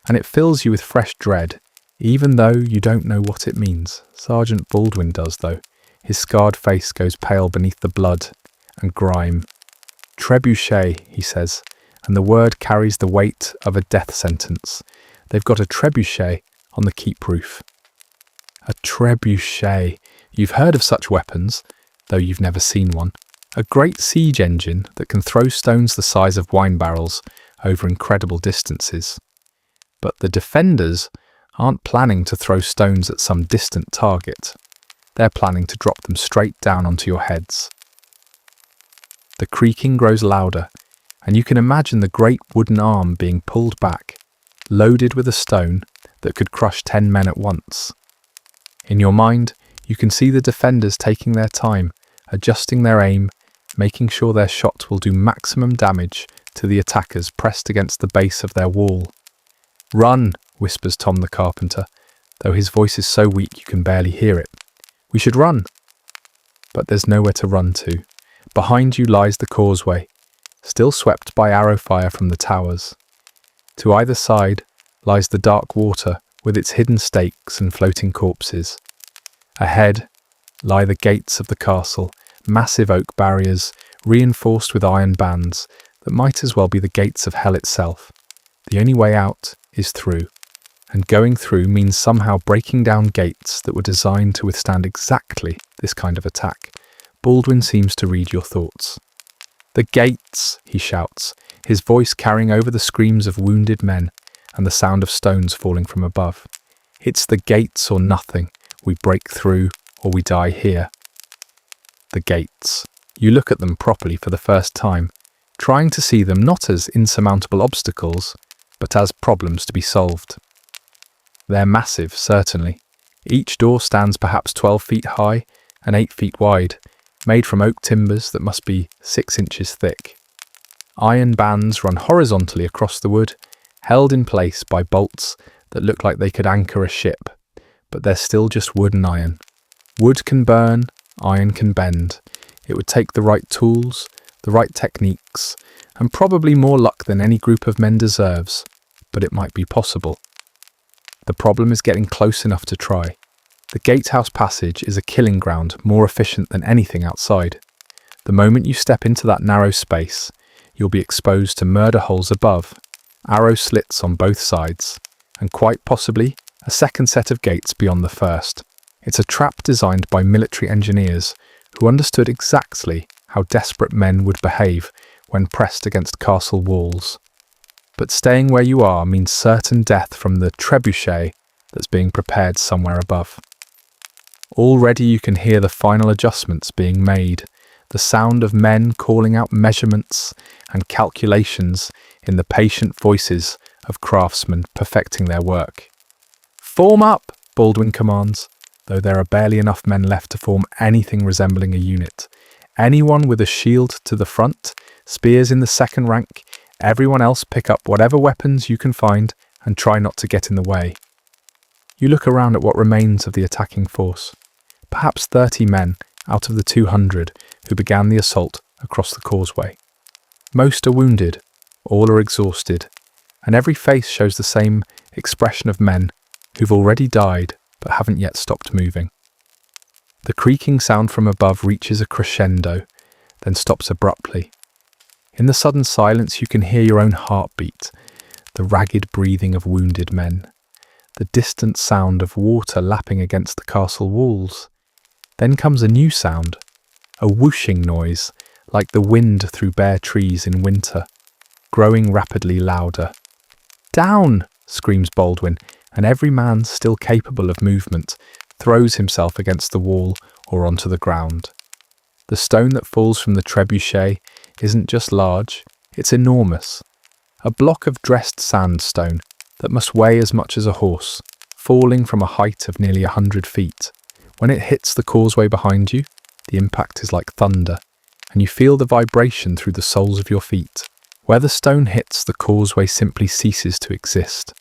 and it fills you with fresh dread, even though you don't know what it means. Sergeant Baldwin does, though. His scarred face goes pale beneath the blood and grime. "Trebuchet," he says, and the word carries the weight of a death sentence. They've got a trebuchet on the keep roof. A trebuchet. You've heard of such weapons, though you've never seen one. A great siege engine that can throw stones the size of wine barrels over incredible distances. But the defenders aren't planning to throw stones at some distant target. They're planning to drop them straight down onto your heads. The creaking grows louder, and you can imagine the great wooden arm being pulled back, loaded with a stone that could crush 10 men at once. In your mind, you can see the defenders taking their time, adjusting their aim, making sure their shot will do maximum damage to the attackers pressed against the base of their wall. "Run," whispers Tom the carpenter, though his voice is so weak you can barely hear it. "We should run." But there's nowhere to run to. Behind you lies the causeway, still swept by arrow fire from the towers. To either side lies the dark water with its hidden stakes and floating corpses. Ahead lie the gates of the castle, massive oak barriers reinforced with iron bands that might as well be the gates of hell itself. The only way out is through, and going through means somehow breaking down gates that were designed to withstand exactly this kind of attack. Baldwin seems to read your thoughts. "The gates!" he shouts, his voice carrying over the screams of wounded men and the sound of stones falling from above. "It's the gates or nothing. We break through or we die here." The gates. You look at them properly for the first time, trying to see them not as insurmountable obstacles, but as problems to be solved. They're massive, certainly. Each door stands perhaps 12 feet high and 8 feet wide, made from oak timbers that must be 6 inches thick. Iron bands run horizontally across the wood, held in place by bolts that look like they could anchor a ship, but they're still just wood and iron. Wood can burn, iron can bend. It would take the right tools, the right techniques, and probably more luck than any group of men deserves, but it might be possible. The problem is getting close enough to try. The gatehouse passage is a killing ground more efficient than anything outside. The moment you step into that narrow space, you'll be exposed to murder holes above, arrow slits on both sides, and quite possibly a second set of gates beyond the first. It's a trap designed by military engineers who understood exactly how desperate men would behave when pressed against castle walls. But staying where you are means certain death from the trebuchet that's being prepared somewhere above. Already you can hear the final adjustments being made, the sound of men calling out measurements and calculations in the patient voices of craftsmen perfecting their work. "Form up," Baldwin commands, though there are barely enough men left to form anything resembling a unit. Anyone with a shield to the front, spears in the second rank, everyone else pick up whatever weapons you can find and try not to get in the way. You look around at what remains of the attacking force. Perhaps 30 men out of the 200 who began the assault across the causeway. Most are wounded, all are exhausted, and every face shows the same expression of men who've already died but haven't yet stopped moving. The creaking sound from above reaches a crescendo, then stops abruptly. In the sudden silence you can hear your own heartbeat, the ragged breathing of wounded men, the distant sound of water lapping against the castle walls. Then comes a new sound, a whooshing noise, like the wind through bare trees in winter, growing rapidly louder. "Down!" screams Baldwin, and every man still capable of movement throws himself against the wall or onto the ground. The stone that falls from the trebuchet isn't just large, it's enormous. A block of dressed sandstone that must weigh as much as a horse, falling from a height of nearly 100 feet. When it hits the causeway behind you, the impact is like thunder, and you feel the vibration through the soles of your feet. Where the stone hits, the causeway simply ceases to exist.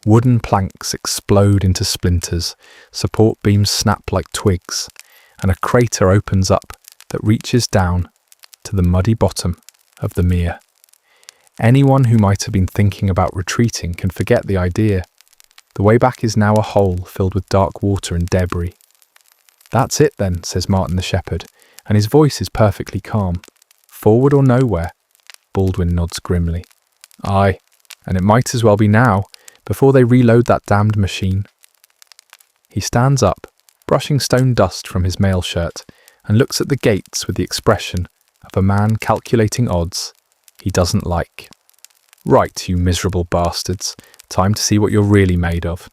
Wooden planks explode into splinters, support beams snap like twigs, and a crater opens up that reaches down to the muddy bottom of the mere. Anyone who might have been thinking about retreating can forget the idea. The way back is now a hole filled with dark water and debris. "That's it then," says Martin the shepherd, and his voice is perfectly calm. "Forward or nowhere?" Baldwin nods grimly. "Aye, and it might as well be now, before they reload that damned machine." He stands up, brushing stone dust from his mail shirt, and looks at the gates with the expression of a man calculating odds he doesn't like. "Right, you miserable bastards, time to see what you're really made of."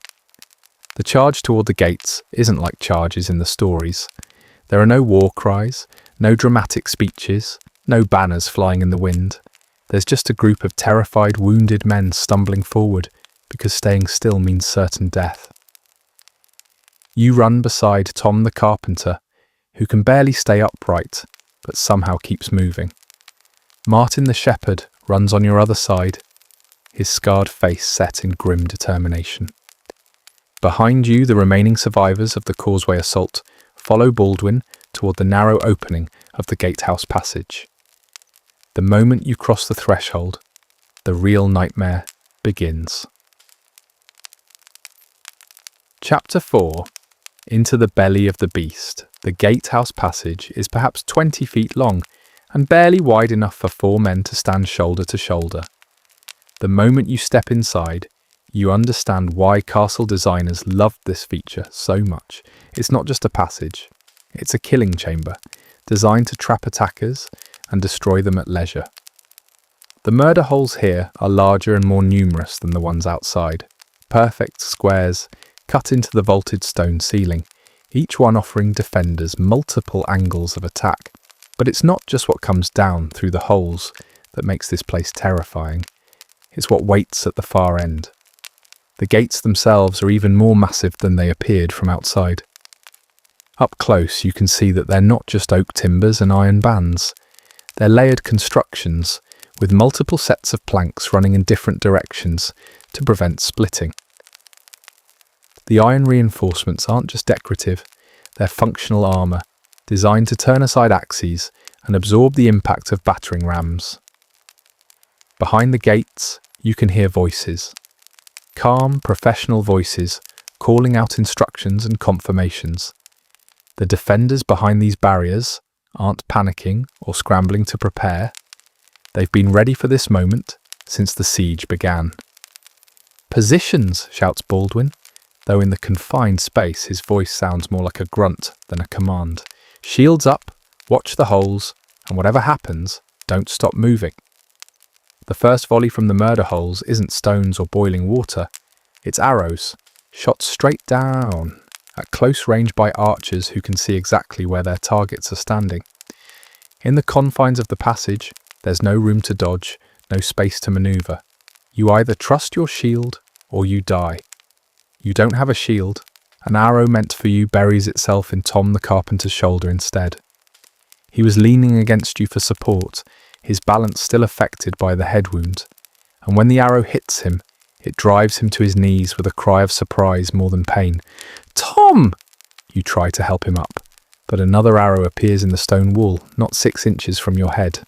The charge toward the gates isn't like charges in the stories. There are no war cries, no dramatic speeches, no banners flying in the wind. There's just a group of terrified, wounded men stumbling forward because staying still means certain death. You run beside Tom the carpenter, who can barely stay upright, but somehow keeps moving. Martin the shepherd runs on your other side, his scarred face set in grim determination. Behind you, the remaining survivors of the causeway assault follow Baldwin toward the narrow opening of the gatehouse passage. The moment you cross the threshold, the real nightmare begins. Chapter 4. Into the belly of the beast. The gatehouse passage is perhaps 20 feet long and barely wide enough for 4 men to stand shoulder to shoulder. The moment you step inside, you understand why castle designers loved this feature so much. It's not just a passage, it's a killing chamber, designed to trap attackers and destroy them at leisure. The murder holes here are larger and more numerous than the ones outside. Perfect squares cut into the vaulted stone ceiling, each one offering defenders multiple angles of attack. But it's not just what comes down through the holes that makes this place terrifying. It's what waits at the far end. The gates themselves are even more massive than they appeared from outside. Up close, you can see that they're not just oak timbers and iron bands. They're layered constructions with multiple sets of planks running in different directions to prevent splitting. The iron reinforcements aren't just decorative, they're functional armour, designed to turn aside axes and absorb the impact of battering rams. Behind the gates, you can hear voices. Calm, professional voices calling out instructions and confirmations. The defenders behind these barriers aren't panicking or scrambling to prepare. They've been ready for this moment, since the siege began. "Positions!" shouts Baldwin, though in the confined space his voice sounds more like a grunt than a command. "Shields up, watch the holes, and whatever happens, don't stop moving." The first volley from the murder holes isn't stones or boiling water, it's arrows, shot straight down, at close range by archers who can see exactly where their targets are standing. In the confines of the passage, there's no room to dodge, no space to maneuver. You either trust your shield or you die. You don't have a shield, an arrow meant for you buries itself in Tom the carpenter's shoulder instead. He was leaning against you for support, his balance still affected by the head wound, and when the arrow hits him, it drives him to his knees with a cry of surprise more than pain. "Tom!" You try to help him up, but another arrow appears in the stone wall, not 6 inches from your head.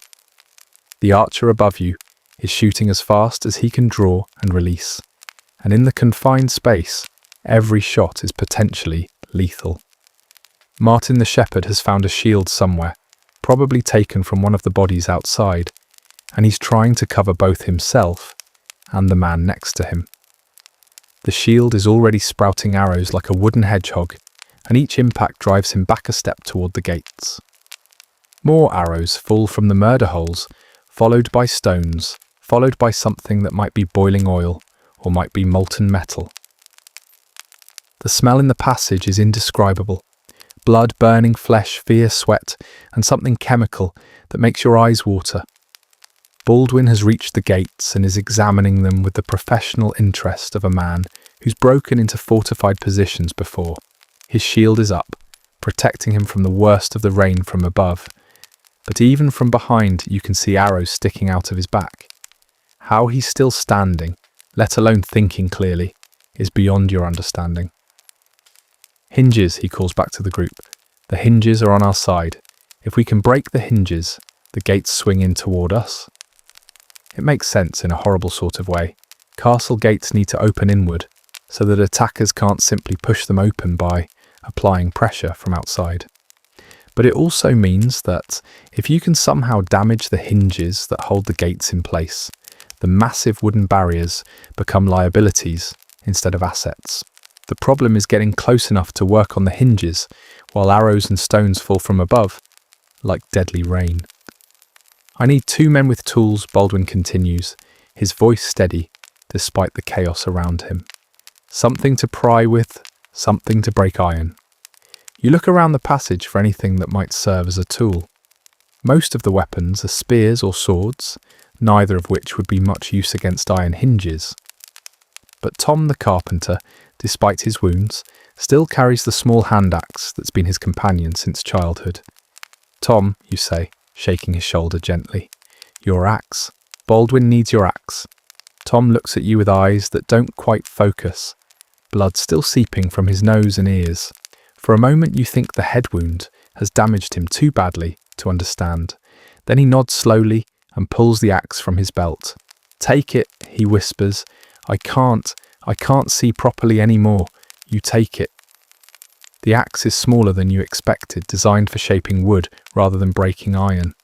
The archer above you is shooting as fast as he can draw and release, and in the confined space, every shot is potentially lethal. Martin the shepherd has found a shield somewhere, probably taken from one of the bodies outside, and he's trying to cover both himself and the man next to him. The shield is already sprouting arrows like a wooden hedgehog, and each impact drives him back a step toward the gates. More arrows fall from the murder holes, followed by stones, followed by something that might be boiling oil or might be molten metal. The smell in the passage is indescribable. Blood, burning flesh, fear, sweat, and something chemical that makes your eyes water. Baldwin has reached the gates and is examining them with the professional interest of a man who's broken into fortified positions before. His shield is up, protecting him from the worst of the rain from above. But even from behind, you can see arrows sticking out of his back. How he's still standing, let alone thinking clearly, is beyond your understanding. "Hinges," he calls back to the group. "The hinges are on our side. If we can break the hinges, the gates swing in toward us." It makes sense in a horrible sort of way. Castle gates need to open inward, so that attackers can't simply push them open by applying pressure from outside. But it also means that if you can somehow damage the hinges that hold the gates in place, the massive wooden barriers become liabilities instead of assets. The problem is getting close enough to work on the hinges while arrows and stones fall from above, like deadly rain. "I need 2 men with tools," Baldwin continues, his voice steady despite the chaos around him. "Something to pry with, something to break iron." You look around the passage for anything that might serve as a tool. Most of the weapons are spears or swords, neither of which would be much use against iron hinges. But Tom the carpenter, despite his wounds, still carries the small hand axe that's been his companion since childhood. "Tom," you say, shaking his shoulder gently. "Your axe. Baldwin needs your axe." Tom looks at you with eyes that don't quite focus, blood still seeping from his nose and ears. For a moment you think the head wound has damaged him too badly to understand. Then he nods slowly and pulls the axe from his belt. "Take it," he whispers. I can't see properly anymore. You take it." The axe is smaller than you expected, designed for shaping wood rather than breaking iron.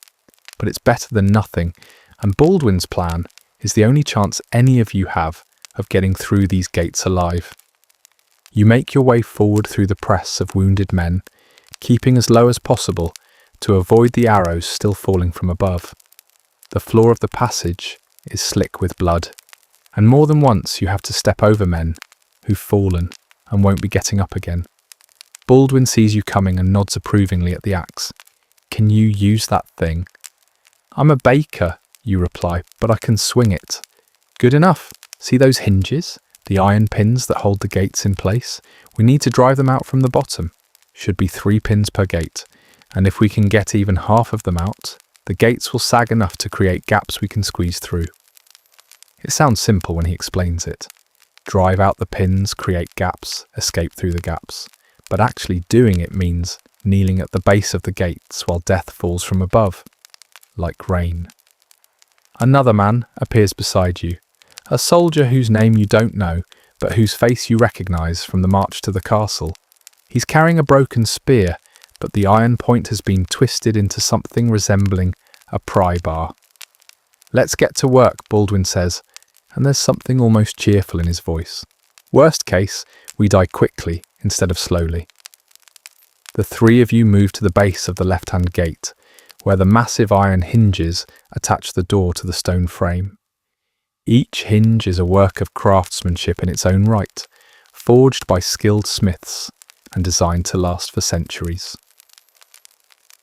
But it's better than nothing, and Baldwin's plan is the only chance any of you have of getting through these gates alive. You make your way forward through the press of wounded men, keeping as low as possible to avoid the arrows still falling from above. The floor of the passage is slick with blood, and more than once you have to step over men who've fallen and won't be getting up again. Baldwin sees you coming and nods approvingly at the axe. "Can you use that thing?" "I'm a baker," you reply, "but I can swing it." "Good enough. See those hinges? The iron pins that hold the gates in place? We need to drive them out from the bottom. Should be 3 pins per gate, and if we can get even half of them out, the gates will sag enough to create gaps we can squeeze through. It sounds simple when he explains it. Drive out the pins, create gaps, escape through the gaps. But actually doing it means kneeling at the base of the gates while death falls from above, like rain. Another man appears beside you, a soldier whose name you don't know, but whose face you recognize from the march to the castle. He's carrying a broken spear, but the iron point has been twisted into something resembling a pry bar. "Let's get to work," Baldwin says, and there's something almost cheerful in his voice. Worst case, we die quickly instead of slowly. The three of you move to the base of the left-hand gate, where the massive iron hinges attach the door to the stone frame. Each hinge is a work of craftsmanship in its own right, forged by skilled smiths and designed to last for centuries.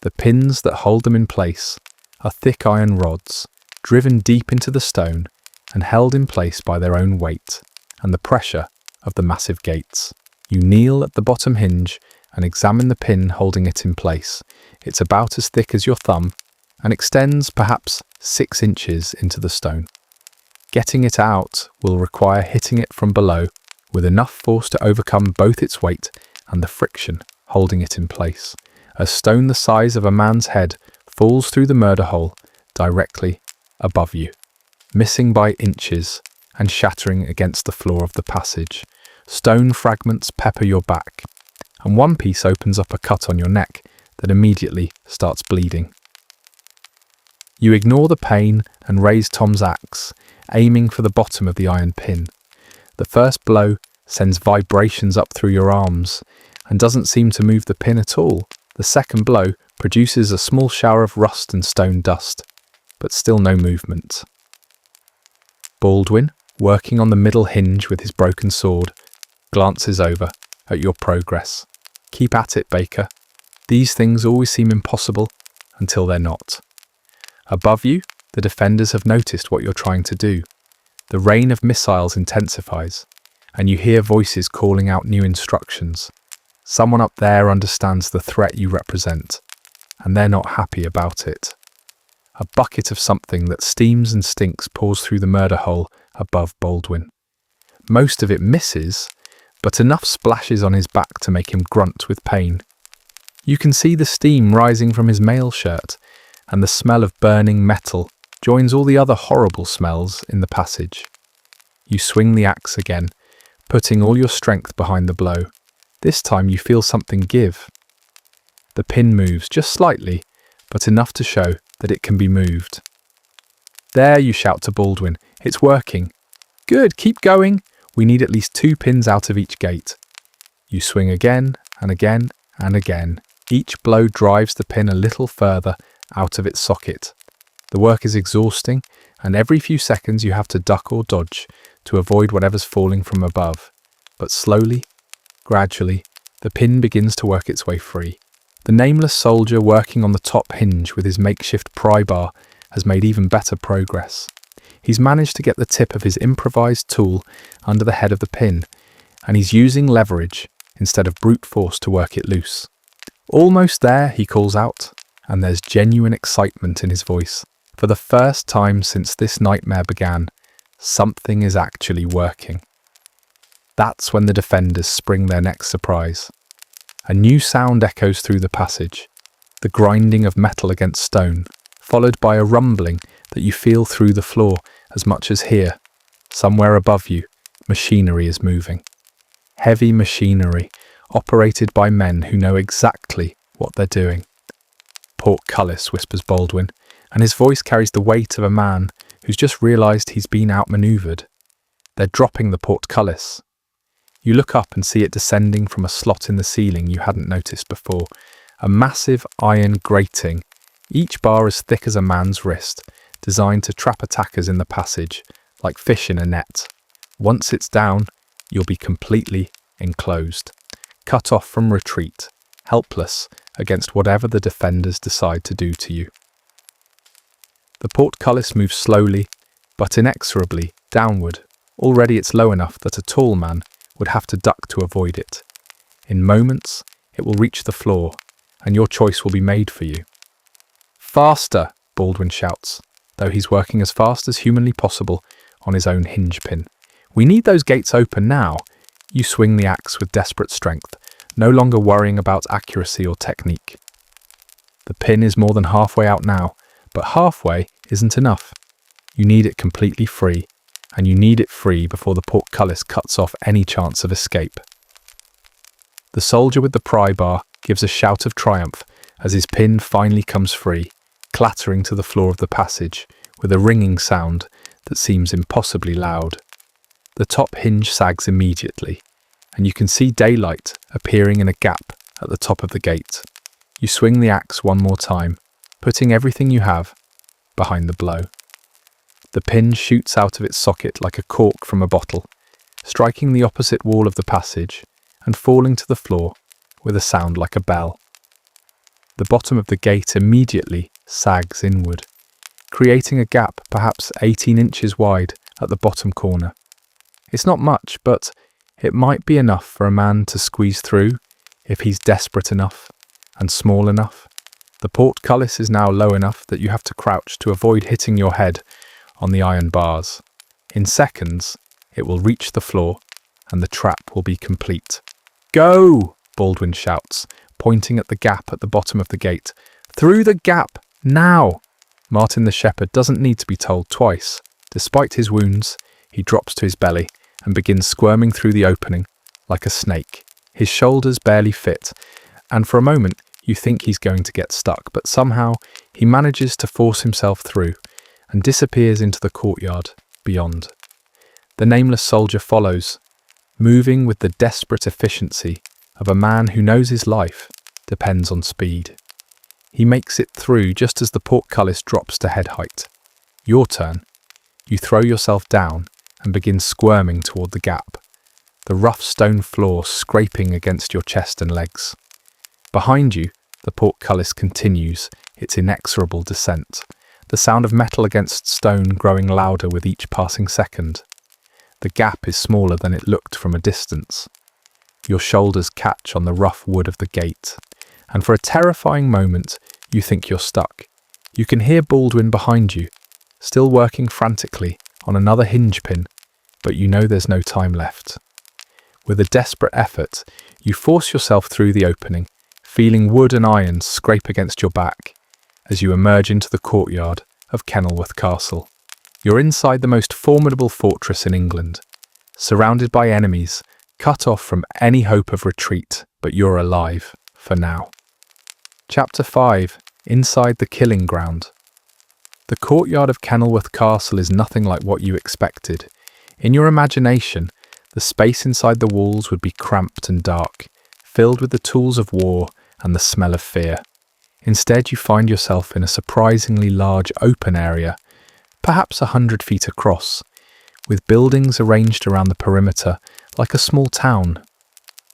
The pins that hold them in place are thick iron rods, driven deep into the stone and held in place by their own weight and the pressure of the massive gates. You kneel at the bottom hinge and examine the pin holding it in place. It's about as thick as your thumb and extends perhaps 6 inches into the stone. Getting it out will require hitting it from below with enough force to overcome both its weight and the friction holding it in place. A stone the size of a man's head falls through the murder hole directly above you, missing by inches and shattering against the floor of the passage. Stone fragments pepper your back, and one piece opens up a cut on your neck that immediately starts bleeding. You ignore the pain and raise Tom's axe, aiming for the bottom of the iron pin. The first blow sends vibrations up through your arms and doesn't seem to move the pin at all. The second blow produces a small shower of rust and stone dust, but still no movement. Baldwin, working on the middle hinge with his broken sword, glances over at your progress. "Keep at it, Baker. These things always seem impossible until they're not." Above you, the defenders have noticed what you're trying to do. The rain of missiles intensifies, and you hear voices calling out new instructions. Someone up there understands the threat you represent, and they're not happy about it. A bucket of something that steams and stinks pours through the murder hole above Baldwin. Most of it misses, but enough splashes on his back to make him grunt with pain. You can see the steam rising from his mail shirt, and the smell of burning metal joins all the other horrible smells in the passage. You swing the axe again, putting all your strength behind the blow. This time you feel something give. The pin moves just slightly, but enough to show that it can be moved. "There," you shout to Baldwin. "It's working." "Good, keep going. We need at least 2 pins out of each gate." You swing again and again and again. Each blow drives the pin a little further out of its socket. The work is exhausting, and every few seconds you have to duck or dodge to avoid whatever's falling from above. But slowly, gradually, the pin begins to work its way free. The nameless soldier working on the top hinge with his makeshift pry bar has made even better progress. He's managed to get the tip of his improvised tool under the head of the pin, and he's using leverage instead of brute force to work it loose. "Almost there," he calls out, and there's genuine excitement in his voice. For the first time since this nightmare began, something is actually working. That's when the defenders spring their next surprise. A new sound echoes through the passage, the grinding of metal against stone, followed by a rumbling that you feel through the floor as much as here. Somewhere above you, machinery is moving. Heavy machinery, operated by men who know exactly what they're doing. "Portcullis," whispers Baldwin, and his voice carries the weight of a man who's just realised he's been outmanoeuvred. They're dropping the portcullis. You look up and see it descending from a slot in the ceiling you hadn't noticed before. A massive iron grating, each bar as thick as a man's wrist, designed to trap attackers in the passage, like fish in a net. Once it's down, you'll be completely enclosed, cut off from retreat, helpless against whatever the defenders decide to do to you. The portcullis moves slowly, but inexorably, downward. Already it's low enough that a tall man would have to duck to avoid it. In moments, it will reach the floor, and your choice will be made for you. "Faster!" Baldwin shouts, though he's working as fast as humanly possible on his own hinge pin. "We need those gates open now." You swing the axe with desperate strength, no longer worrying about accuracy or technique. The pin is more than halfway out now, but halfway isn't enough. You need it completely free, and you need it free before the portcullis cuts off any chance of escape. The soldier with the pry bar gives a shout of triumph as his pin finally comes free, clattering to the floor of the passage, with a ringing sound that seems impossibly loud. The top hinge sags immediately, and you can see daylight appearing in a gap at the top of the gate. You swing the axe one more time, putting everything you have behind the blow. The pin shoots out of its socket like a cork from a bottle, striking the opposite wall of the passage and falling to the floor with a sound like a bell. The bottom of the gate immediately sags inward, creating a gap perhaps 18 inches wide at the bottom corner. It's not much, but it might be enough for a man to squeeze through if he's desperate enough and small enough. The portcullis is now low enough that you have to crouch to avoid hitting your head on the iron bars. In seconds, it will reach the floor and the trap will be complete. "Go!" Baldwin shouts, pointing at the gap at the bottom of the gate. "Through the gap, now!" Martin the shepherd doesn't need to be told twice. Despite his wounds, he drops to his belly and begins squirming through the opening like a snake. His shoulders barely fit, and for a moment you think he's going to get stuck, but somehow he manages to force himself through and disappears into the courtyard beyond. The nameless soldier follows, moving with the desperate efficiency of a man who knows his life depends on speed. He makes it through just as the portcullis drops to head height. Your turn. You throw yourself down and begin squirming toward the gap, the rough stone floor scraping against your chest and legs. Behind you, the portcullis continues its inexorable descent, the sound of metal against stone growing louder with each passing second. The gap is smaller than it looked from a distance. Your shoulders catch on the rough wood of the gate, and for a terrifying moment, you think you're stuck. You can hear Baldwin behind you, still working frantically on another hinge pin, but you know there's no time left. With a desperate effort, you force yourself through the opening, feeling wood and iron scrape against your back as you emerge into the courtyard of Kenilworth Castle. You're inside the most formidable fortress in England, surrounded by enemies, cut off from any hope of retreat, but you're alive, for now. Chapter 5. Inside the Killing Ground. The courtyard of Kenilworth Castle is nothing like what you expected. In your imagination, the space inside the walls would be cramped and dark, filled with the tools of war and the smell of fear. Instead, you find yourself in a surprisingly large open area, perhaps 100 feet across, with buildings arranged around the perimeter like a small town.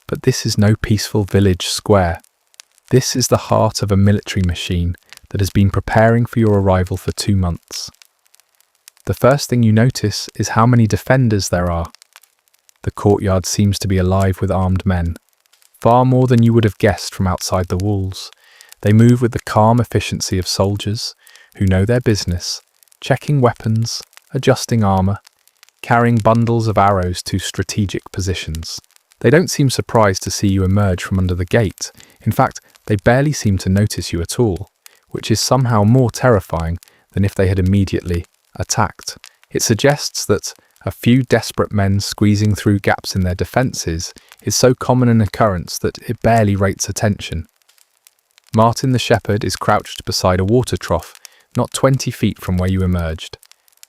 But this is no peaceful village square. This is the heart of a military machine that has been preparing for your arrival for 2 months. The first thing you notice is how many defenders there are. The courtyard seems to be alive with armed men, far more than you would have guessed from outside the walls. They move with the calm efficiency of soldiers who know their business, checking weapons, adjusting armor, carrying bundles of arrows to strategic positions. They don't seem surprised to see you emerge from under the gate. In fact, they barely seem to notice you at all, which is somehow more terrifying than if they had immediately attacked. It suggests that a few desperate men squeezing through gaps in their defences is so common an occurrence that it barely rates attention. Martin the shepherd is crouched beside a water trough, not 20 feet from where you emerged,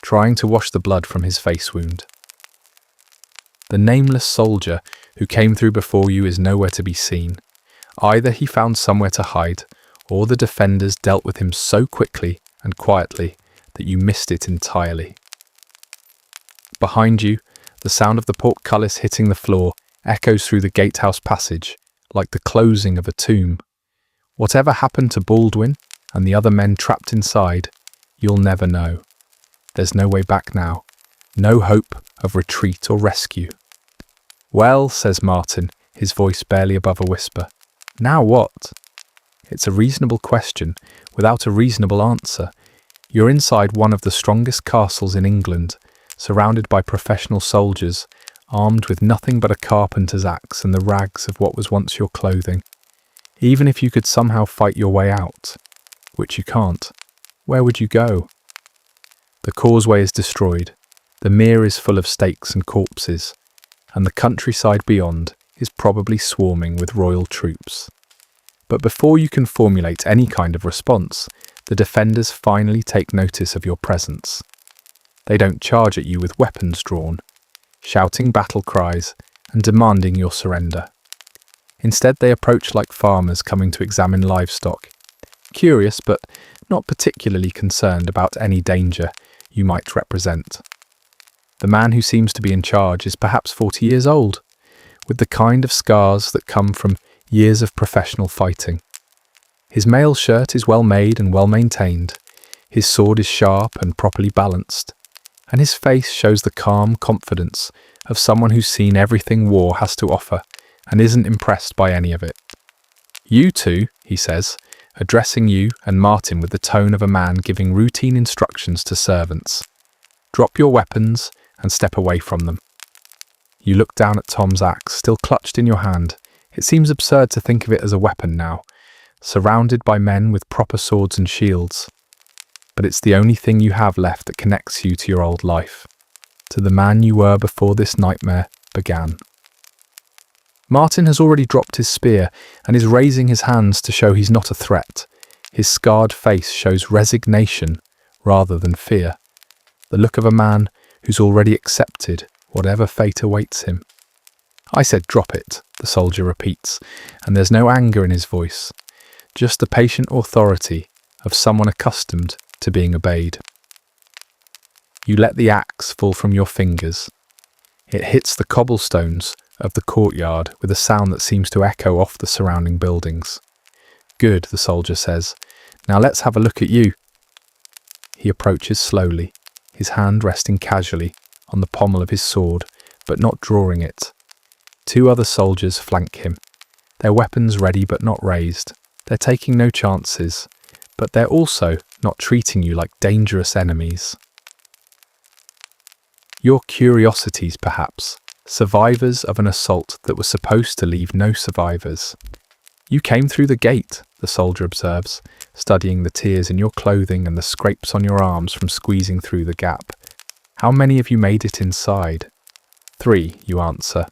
trying to wash the blood from his face wound. The nameless soldier who came through before you is nowhere to be seen. Either he found somewhere to hide, or the defenders dealt with him so quickly and quietly that you missed it entirely. Behind you, the sound of the portcullis hitting the floor echoes through the gatehouse passage, like the closing of a tomb. Whatever happened to Baldwin and the other men trapped inside, you'll never know. There's no way back now, no hope of retreat or rescue. "Well," says Martin, his voice barely above a whisper, "now what?" It's a reasonable question, without a reasonable answer. You're inside one of the strongest castles in England, surrounded by professional soldiers, armed with nothing but a carpenter's axe and the rags of what was once your clothing. Even if you could somehow fight your way out, which you can't, where would you go? The causeway is destroyed, the mere is full of stakes and corpses, and the countryside beyond is probably swarming with royal troops. But before you can formulate any kind of response, the defenders finally take notice of your presence. They don't charge at you with weapons drawn, shouting battle cries and demanding your surrender. Instead, they approach like farmers coming to examine livestock, curious but not particularly concerned about any danger you might represent. The man who seems to be in charge is perhaps 40 years old, with the kind of scars that come from years of professional fighting. His mail shirt is well made and well maintained, his sword is sharp and properly balanced, and his face shows the calm confidence of someone who's seen everything war has to offer and isn't impressed by any of it. "You two," he says, addressing you and Martin with the tone of a man giving routine instructions to servants. "Drop your weapons and step away from them." You look down at Tom's axe, still clutched in your hand. It seems absurd to think of it as a weapon now, surrounded by men with proper swords and shields. But it's the only thing you have left that connects you to your old life, to the man you were before this nightmare began. Martin has already dropped his spear and is raising his hands to show he's not a threat. His scarred face shows resignation rather than fear, the look of a man who's already accepted whatever fate awaits him. "I said drop it," the soldier repeats, and there's no anger in his voice, just the patient authority of someone accustomed to being obeyed. You let the axe fall from your fingers. It hits the cobblestones of the courtyard with a sound that seems to echo off the surrounding buildings. "Good," the soldier says. "Now let's have a look at you." He approaches slowly, his hand resting casually on the pommel of his sword, but not drawing it. Two other soldiers flank him, their weapons ready but not raised. They're taking no chances, but they're also not treating you like dangerous enemies. Your curiosities, perhaps, survivors of an assault that was supposed to leave no survivors. "You came through the gate," the soldier observes, studying the tears in your clothing and the scrapes on your arms from squeezing through the gap. "How many of you made it inside?" "3, you answer,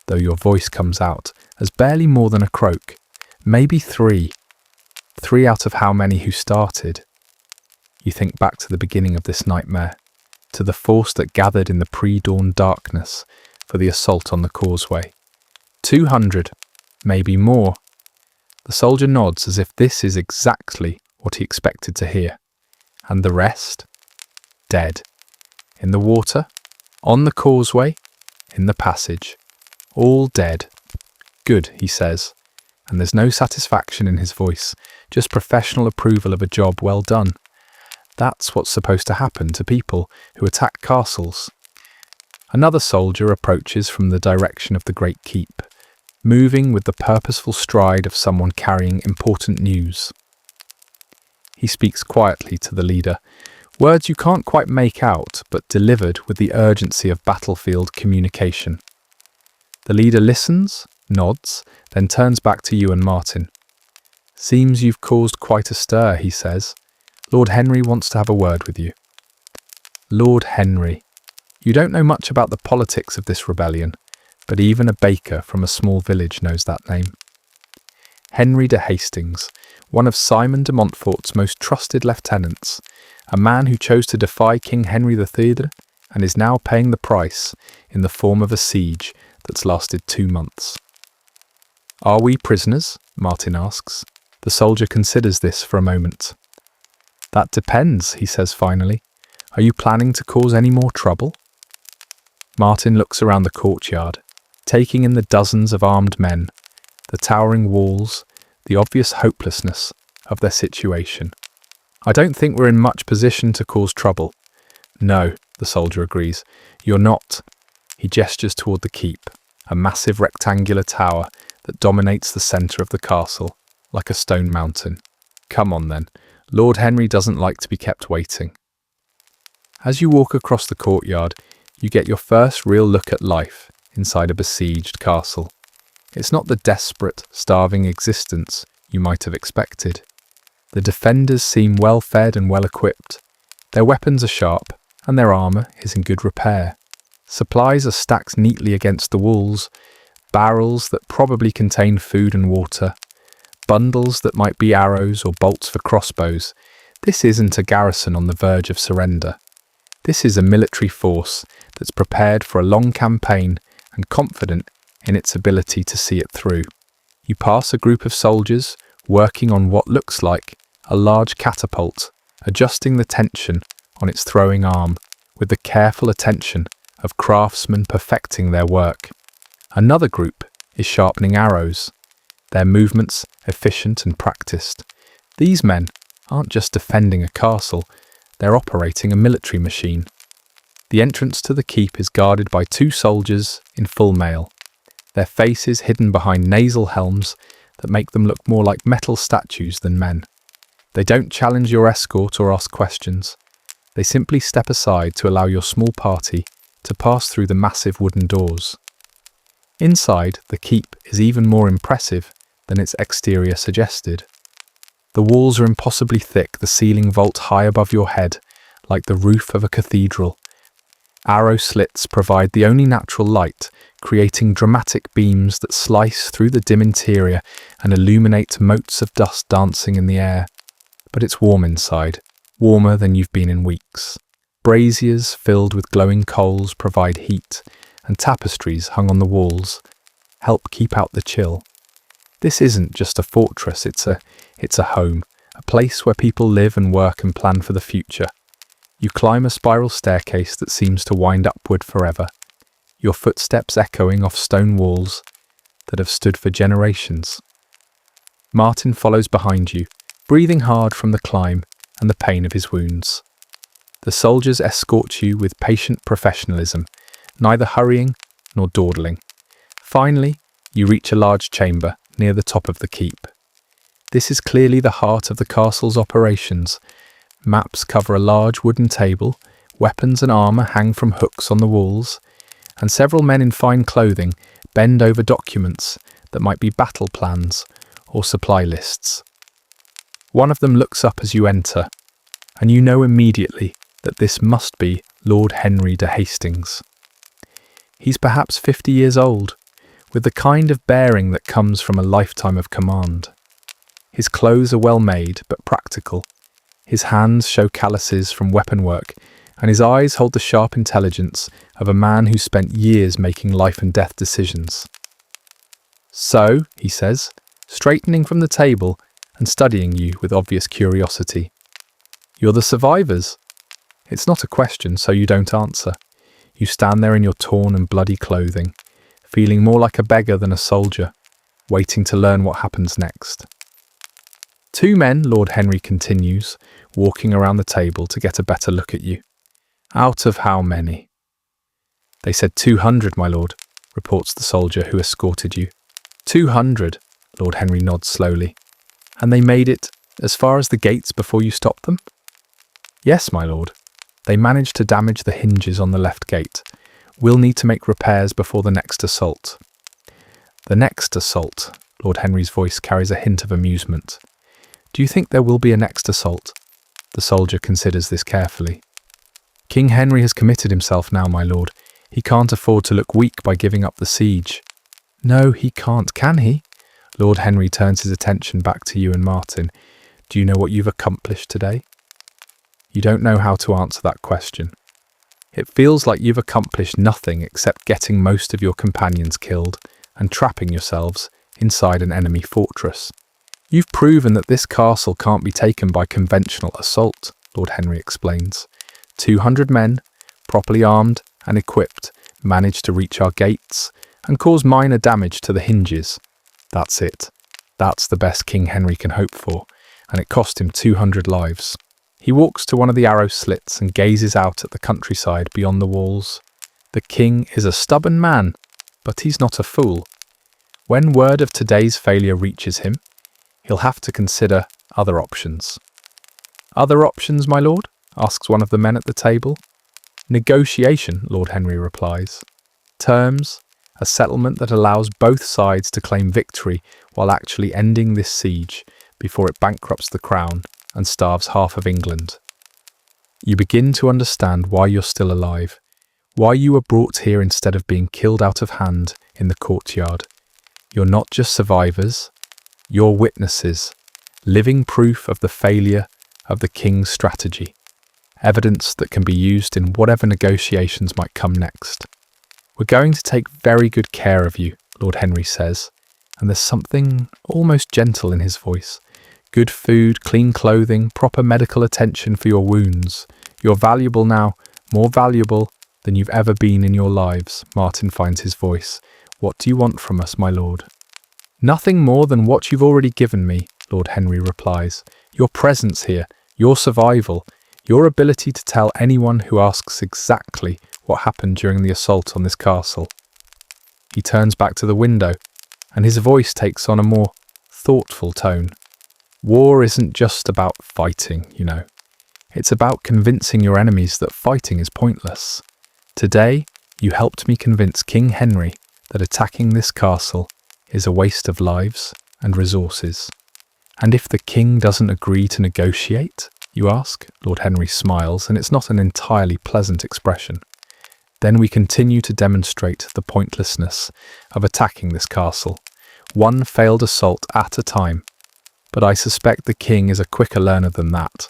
though your voice comes out as barely more than a croak. "Maybe 3. 3 out of how many who started?" You think back to the beginning of this nightmare, to the force that gathered in the pre-dawn darkness for the assault on the causeway. 200, maybe more. The soldier nods as if this is exactly what he expected to hear. "And the rest?" "Dead. In the water, on the causeway, in the passage. All dead." "Good," he says, and there's no satisfaction in his voice, just professional approval of a job well done. That's what's supposed to happen to people who attack castles. Another soldier approaches from the direction of the Great Keep, moving with the purposeful stride of someone carrying important news. He speaks quietly to the leader, words you can't quite make out, but delivered with the urgency of battlefield communication. The leader listens, nods, then turns back to you and Martin. "Seems you've caused quite a stir," he says. "Lord Henry wants to have a word with you." Lord Henry. You don't know much about the politics of this rebellion, but even a baker from a small village knows that name. Henry de Hastings, one of Simon de Montfort's most trusted lieutenants, a man who chose to defy King Henry III and is now paying the price in the form of a siege that's lasted 2 months. "Are we prisoners?" Martin asks. The soldier considers this for a moment. "That depends," he says finally. "Are you planning to cause any more trouble?" Martin looks around the courtyard, taking in the dozens of armed men, the towering walls, the obvious hopelessness of their situation. "I don't think we're in much position to cause trouble." "No," the soldier agrees. "You're not." He gestures toward the keep, a massive rectangular tower that dominates the centre of the castle, like a stone mountain. "Come on then. Lord Henry doesn't like to be kept waiting." As you walk across the courtyard, you get your first real look at life inside a besieged castle. It's not the desperate, starving existence you might have expected. The defenders seem well fed and well equipped. Their weapons are sharp, and their armour is in good repair. Supplies are stacked neatly against the walls, barrels that probably contain food and water, bundles that might be arrows or bolts for crossbows. This isn't a garrison on the verge of surrender. This is a military force that's prepared for a long campaign and confident in its ability to see it through. You pass a group of soldiers working on what looks like a large catapult, adjusting the tension on its throwing arm with the careful attention of craftsmen perfecting their work. Another group is sharpening arrows, their movements efficient and practiced. These men aren't just defending a castle, they're operating a military machine. The entrance to the keep is guarded by 2 soldiers in full mail, their faces hidden behind nasal helms that make them look more like metal statues than men. They don't challenge your escort or ask questions. They simply step aside to allow your small party to pass through the massive wooden doors. Inside, the keep is even more impressive than its exterior suggested. The walls are impossibly thick, the ceiling vault high above your head, like the roof of a cathedral. Arrow slits provide the only natural light, creating dramatic beams that slice through the dim interior and illuminate motes of dust dancing in the air. But it's warm inside, warmer than you've been in weeks. Braziers filled with glowing coals provide heat, and tapestries hung on the walls help keep out the chill. This isn't just a fortress, it's a home, a place where people live and work and plan for the future. You climb a spiral staircase that seems to wind upward forever, your footsteps echoing off stone walls that have stood for generations. Martin follows behind you, breathing hard from the climb and the pain of his wounds. The soldiers escort you with patient professionalism, neither hurrying nor dawdling. Finally, you reach a large chamber near the top of the keep. This is clearly the heart of the castle's operations. Maps cover a large wooden table, weapons and armour hang from hooks on the walls, and several men in fine clothing bend over documents that might be battle plans or supply lists. One of them looks up as you enter, and you know immediately that this must be Lord Henry de Hastings. He's perhaps 50 years old, with the kind of bearing that comes from a lifetime of command. His clothes are well made but practical. His hands show calluses from weapon work, and his eyes hold the sharp intelligence of a man who spent years making life and death decisions. "So," he says, straightening from the table and studying you with obvious curiosity. "You're the survivors." It's not a question, so you don't answer. You stand there in your torn and bloody clothing, feeling more like a beggar than a soldier, waiting to learn what happens next. 2 men, Lord Henry continues, walking around the table to get a better look at you. "Out of how many?" "They said 200, my lord," reports the soldier who escorted you. 200, Lord Henry nods slowly. "And they made it as far as the gates before you stopped them?" "Yes, my lord. They managed to damage the hinges on the left gate. We'll need to make repairs before the next assault." "The next assault?" Lord Henry's voice carries a hint of amusement. "Do you think there will be a next assault?" The soldier considers this carefully. "King Henry has committed himself now, my lord. He can't afford to look weak by giving up the siege." "No, he can't, can he?" Lord Henry turns his attention back to you and Martin. "Do you know what you've accomplished today?" You don't know how to answer that question. It feels like you've accomplished nothing except getting most of your companions killed and trapping yourselves inside an enemy fortress. "You've proven that this castle can't be taken by conventional assault," Lord Henry explains. 200 men, properly armed and equipped, managed to reach our gates and cause minor damage to the hinges. That's it. That's the best King Henry can hope for, and it cost him 200 lives. He walks to one of the arrow slits and gazes out at the countryside beyond the walls. The king is a stubborn man, but he's not a fool. When word of today's failure reaches him, he'll have to consider other options. "Other options, my lord?" asks one of the men at the table. "Negotiation," Lord Henry replies. "Terms, a settlement that allows both sides to claim victory while actually ending this siege before it bankrupts the crown and starves half of England." You begin to understand why you're still alive, why you were brought here instead of being killed out of hand in the courtyard. You're not just survivors, you're witnesses, living proof of the failure of the king's strategy, evidence that can be used in whatever negotiations might come next. "We're going to take very good care of you," Lord Henry says, and there's something almost gentle in his voice. "Good food, clean clothing, proper medical attention for your wounds. You're valuable now, more valuable than you've ever been in your lives." Martin finds his voice. "What do you want from us, my lord?" "Nothing more than what you've already given me," Lord Henry replies. "Your presence here, your survival, your ability to tell anyone who asks exactly what happened during the assault on this castle." He turns back to the window, and his voice takes on a more thoughtful tone. "War isn't just about fighting, you know. It's about convincing your enemies that fighting is pointless. Today, you helped me convince King Henry that attacking this castle is a waste of lives and resources. And if the king doesn't agree to negotiate, you ask?" Lord Henry smiles, and it's not an entirely pleasant expression. "Then we continue to demonstrate the pointlessness of attacking this castle, one failed assault at a time. But I suspect the king is a quicker learner than that."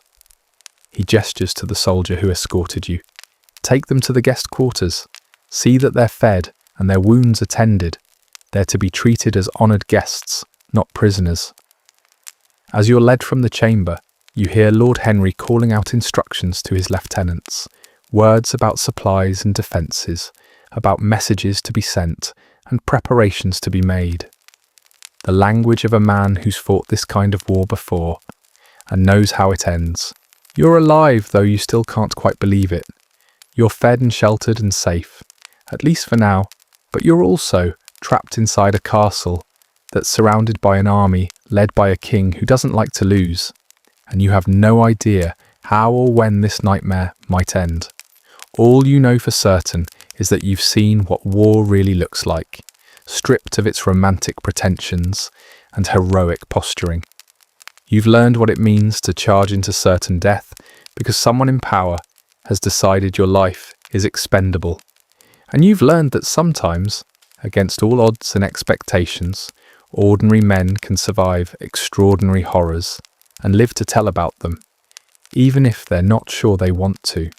He gestures to the soldier who escorted you. "Take them to the guest quarters. See that they're fed and their wounds attended. They're to be treated as honoured guests, not prisoners." As you're led from the chamber, you hear Lord Henry calling out instructions to his lieutenants, words about supplies and defences, about messages to be sent and preparations to be made. The language of a man who's fought this kind of war before and knows how it ends. You're alive, though you still can't quite believe it. You're fed and sheltered and safe, at least for now, but you're also trapped inside a castle that's surrounded by an army led by a king who doesn't like to lose, and you have no idea how or when this nightmare might end. All you know for certain is that you've seen what war really looks like, stripped of its romantic pretensions and heroic posturing. You've learned what it means to charge into certain death because someone in power has decided your life is expendable. And you've learned that sometimes, against all odds and expectations, ordinary men can survive extraordinary horrors and live to tell about them, even if they're not sure they want to.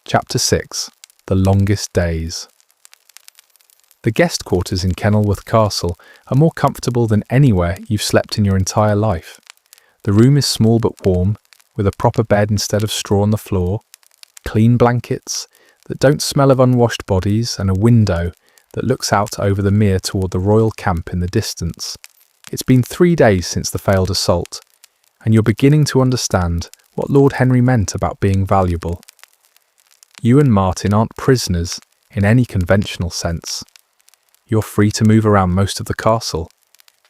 Chapter 6. The Longest Days. The guest quarters in Kenilworth Castle are more comfortable than anywhere you've slept in your entire life. The room is small but warm, with a proper bed instead of straw on the floor, clean blankets that don't smell of unwashed bodies, and a window that looks out over the mere toward the royal camp in the distance. It's been 3 days since the failed assault, and you're beginning to understand what Lord Henry meant about being valuable. You and Martin aren't prisoners in any conventional sense. You're free to move around most of the castle.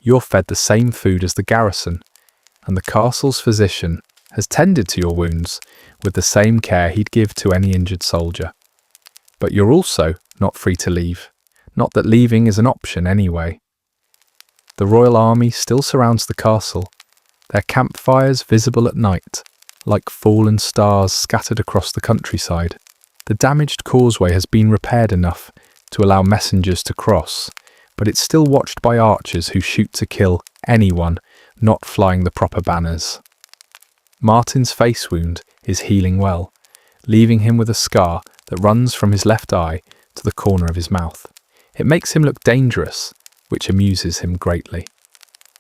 You're fed the same food as the garrison, and the castle's physician has tended to your wounds with the same care he'd give to any injured soldier. But you're also not free to leave. Not that leaving is an option anyway. The royal army still surrounds the castle, their campfires visible at night, like fallen stars scattered across the countryside. The damaged causeway has been repaired enough to allow messengers to cross, but it's still watched by archers who shoot to kill anyone not flying the proper banners. Martin's face wound is healing well, leaving him with a scar that runs from his left eye to the corner of his mouth. It makes him look dangerous, which amuses him greatly.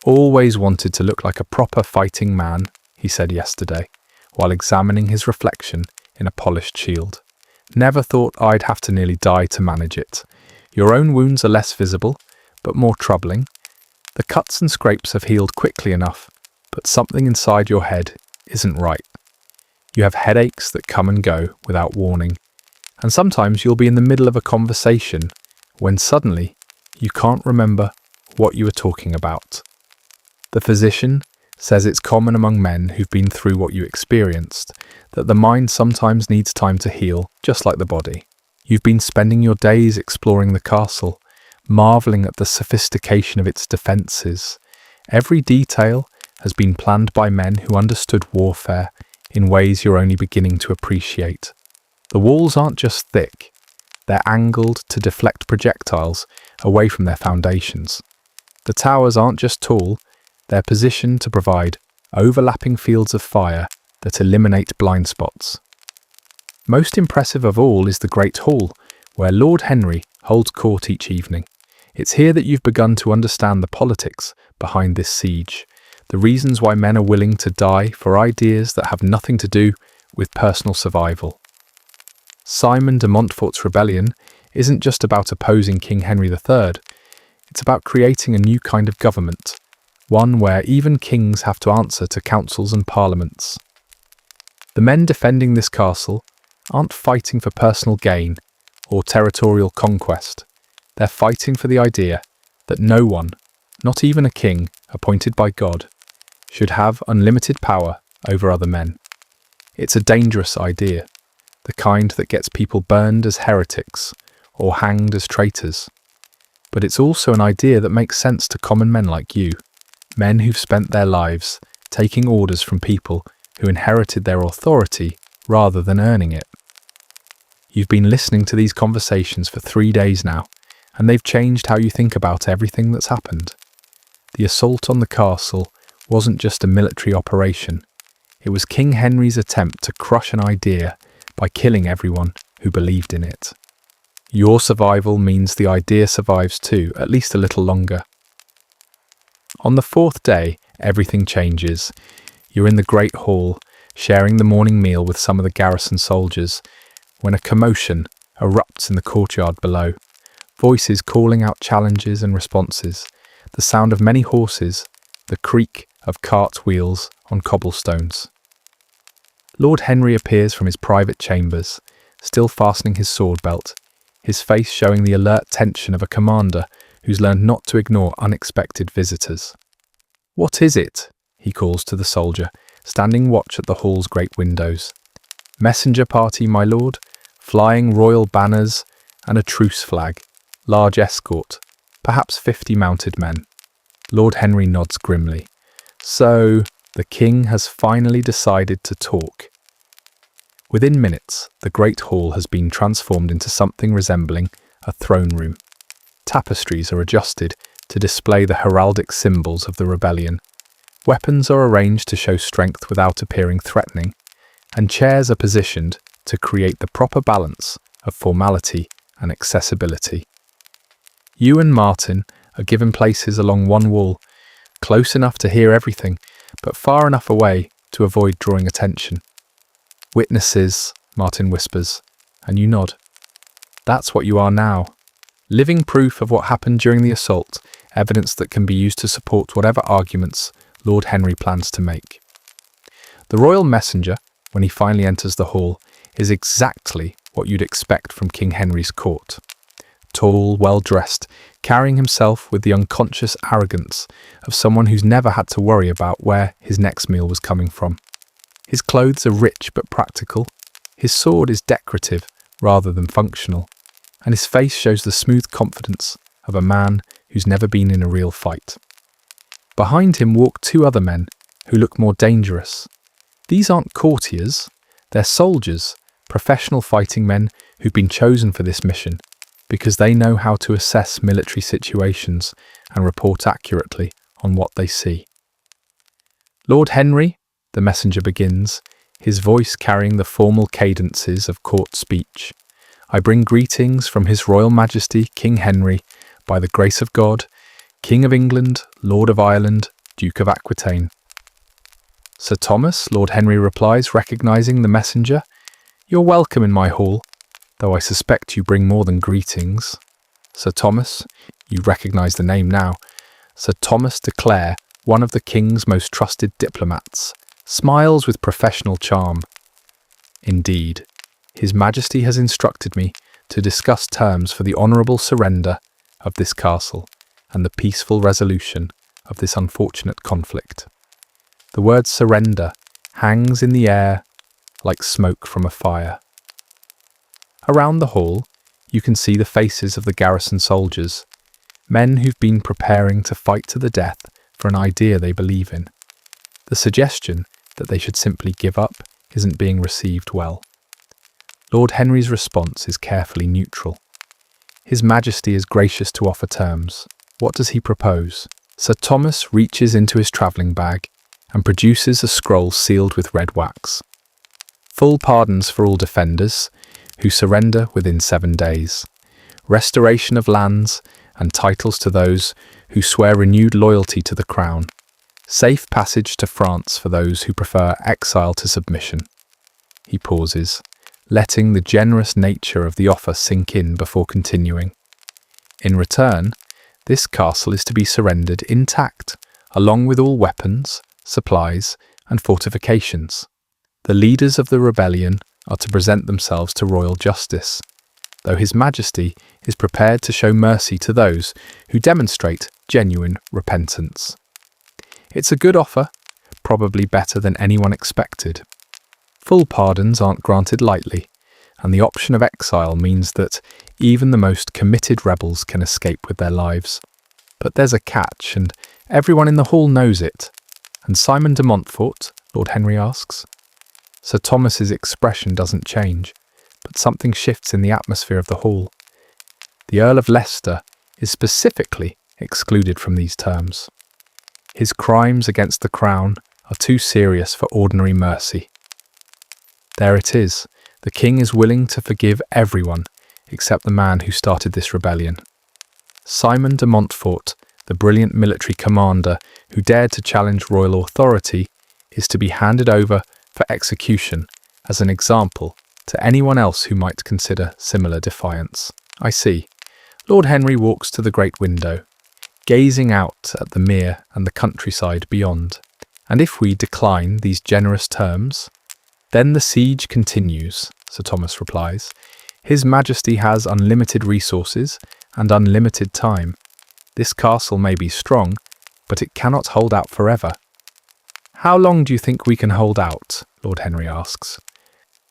"Always wanted to look like a proper fighting man," he said yesterday, while examining his reflection in a polished shield. "Never thought I'd have to nearly die to manage it. Your own wounds are less visible, but more troubling. The cuts and scrapes have healed quickly enough, but something inside your head isn't right. You have headaches that come and go without warning, and sometimes you'll be in the middle of a conversation when suddenly you can't remember what you were talking about. The physician says it's common among men who've been through what you experienced, that the mind sometimes needs time to heal, just like the body. You've been spending your days exploring the castle, marvelling at the sophistication of its defences. Every detail has been planned by men who understood warfare in ways you're only beginning to appreciate. The walls aren't just thick, they're angled to deflect projectiles away from their foundations. The towers aren't just tall, they're positioned to provide overlapping fields of fire that eliminate blind spots. Most impressive of all is the Great Hall, where Lord Henry holds court each evening. It's here that you've begun to understand the politics behind this siege, the reasons why men are willing to die for ideas that have nothing to do with personal survival. Simon de Montfort's rebellion isn't just about opposing King Henry III, it's about creating a new kind of government, one where even kings have to answer to councils and parliaments. The men defending this castle aren't fighting for personal gain or territorial conquest. They're fighting for the idea that no one, not even a king appointed by God, should have unlimited power over other men. It's a dangerous idea, the kind that gets people burned as heretics or hanged as traitors. But it's also an idea that makes sense to common men like you, men who've spent their lives taking orders from people who inherited their authority rather than earning it. You've been listening to these conversations for 3 days now, and they've changed how you think about everything that's happened. The assault on the castle wasn't just a military operation. It was King Henry's attempt to crush an idea by killing everyone who believed in it. Your survival means the idea survives too, at least a little longer. On the 4th day, everything changes. You're in the Great Hall, sharing the morning meal with some of the garrison soldiers, when a commotion erupts in the courtyard below. Voices calling out challenges and responses, the sound of many horses, the creak of cart wheels on cobblestones. Lord Henry appears from his private chambers, still fastening his sword belt, his face showing the alert tension of a commander who's learned not to ignore unexpected visitors. "What is it?" he calls to the soldier, standing watch at the hall's great windows. "Messenger party, my lord, flying royal banners and a truce flag, large escort, perhaps 50 mounted men." Lord Henry nods grimly. So, the king has finally decided to talk. Within minutes, the Great Hall has been transformed into something resembling a throne room. Tapestries are adjusted to display the heraldic symbols of the rebellion. Weapons are arranged to show strength without appearing threatening, and chairs are positioned to create the proper balance of formality and accessibility. You and Martin are given places along one wall, close enough to hear everything, but far enough away to avoid drawing attention. "Witnesses," Martin whispers, and you nod. That's what you are now. Living proof of what happened during the assault, evidence that can be used to support whatever arguments Lord Henry plans to make. The royal messenger, when he finally enters the hall, is exactly what you'd expect from King Henry's court. Tall, well-dressed, carrying himself with the unconscious arrogance of someone who's never had to worry about where his next meal was coming from. His clothes are rich but practical, his sword is decorative rather than functional, and his face shows the smooth confidence of a man who's never been in a real fight. Behind him walk 2 other men who look more dangerous. These aren't courtiers, they're soldiers, professional fighting men who've been chosen for this mission because they know how to assess military situations and report accurately on what they see. "Lord Henry," the messenger begins, his voice carrying the formal cadences of court speech, "I bring greetings from His Royal Majesty King Henry, by the grace of God, King of England, Lord of Ireland, Duke of Aquitaine." "Sir Thomas," Lord Henry replies, recognizing the messenger, "you're welcome in my hall, though I suspect you bring more than greetings." Sir Thomas, you recognize the name now, Sir Thomas de Clare, one of the king's most trusted diplomats, smiles with professional charm. "Indeed, His Majesty has instructed me to discuss terms for the honourable surrender of this castle and the peaceful resolution of this unfortunate conflict." The word surrender hangs in the air like smoke from a fire. Around the hall, you can see the faces of the garrison soldiers, men who've been preparing to fight to the death for an idea they believe in. The suggestion that they should simply give up isn't being received well. Lord Henry's response is carefully neutral. His Majesty is gracious to offer terms. What does he propose? Sir Thomas reaches into his travelling bag and produces a scroll sealed with red wax. Full pardons for all defenders who surrender within 7 days. Restoration of lands and titles to those who swear renewed loyalty to the crown. Safe passage to France for those who prefer exile to submission. He pauses, letting the generous nature of the offer sink in before continuing. In return, this castle is to be surrendered intact, along with all weapons, supplies, and fortifications. The leaders of the rebellion are to present themselves to royal justice, though His Majesty is prepared to show mercy to those who demonstrate genuine repentance. It's a good offer, probably better than anyone expected. Full pardons aren't granted lightly, and the option of exile means that even the most committed rebels can escape with their lives. But there's a catch, and everyone in the hall knows it. And Simon de Montfort? Lord Henry asks. Sir Thomas's expression doesn't change, but something shifts in the atmosphere of the hall. The Earl of Leicester is specifically excluded from these terms. His crimes against the crown are too serious for ordinary mercy. There it is. The king is willing to forgive everyone except the man who started this rebellion. Simon de Montfort, the brilliant military commander who dared to challenge royal authority, is to be handed over for execution as an example to anyone else who might consider similar defiance. I see. Lord Henry walks to the great window, gazing out at the mere and the countryside beyond. And if we decline these generous terms, then the siege continues, Sir Thomas replies. His Majesty has unlimited resources and unlimited time. This castle may be strong, but it cannot hold out forever. How long do you think we can hold out? Lord Henry asks,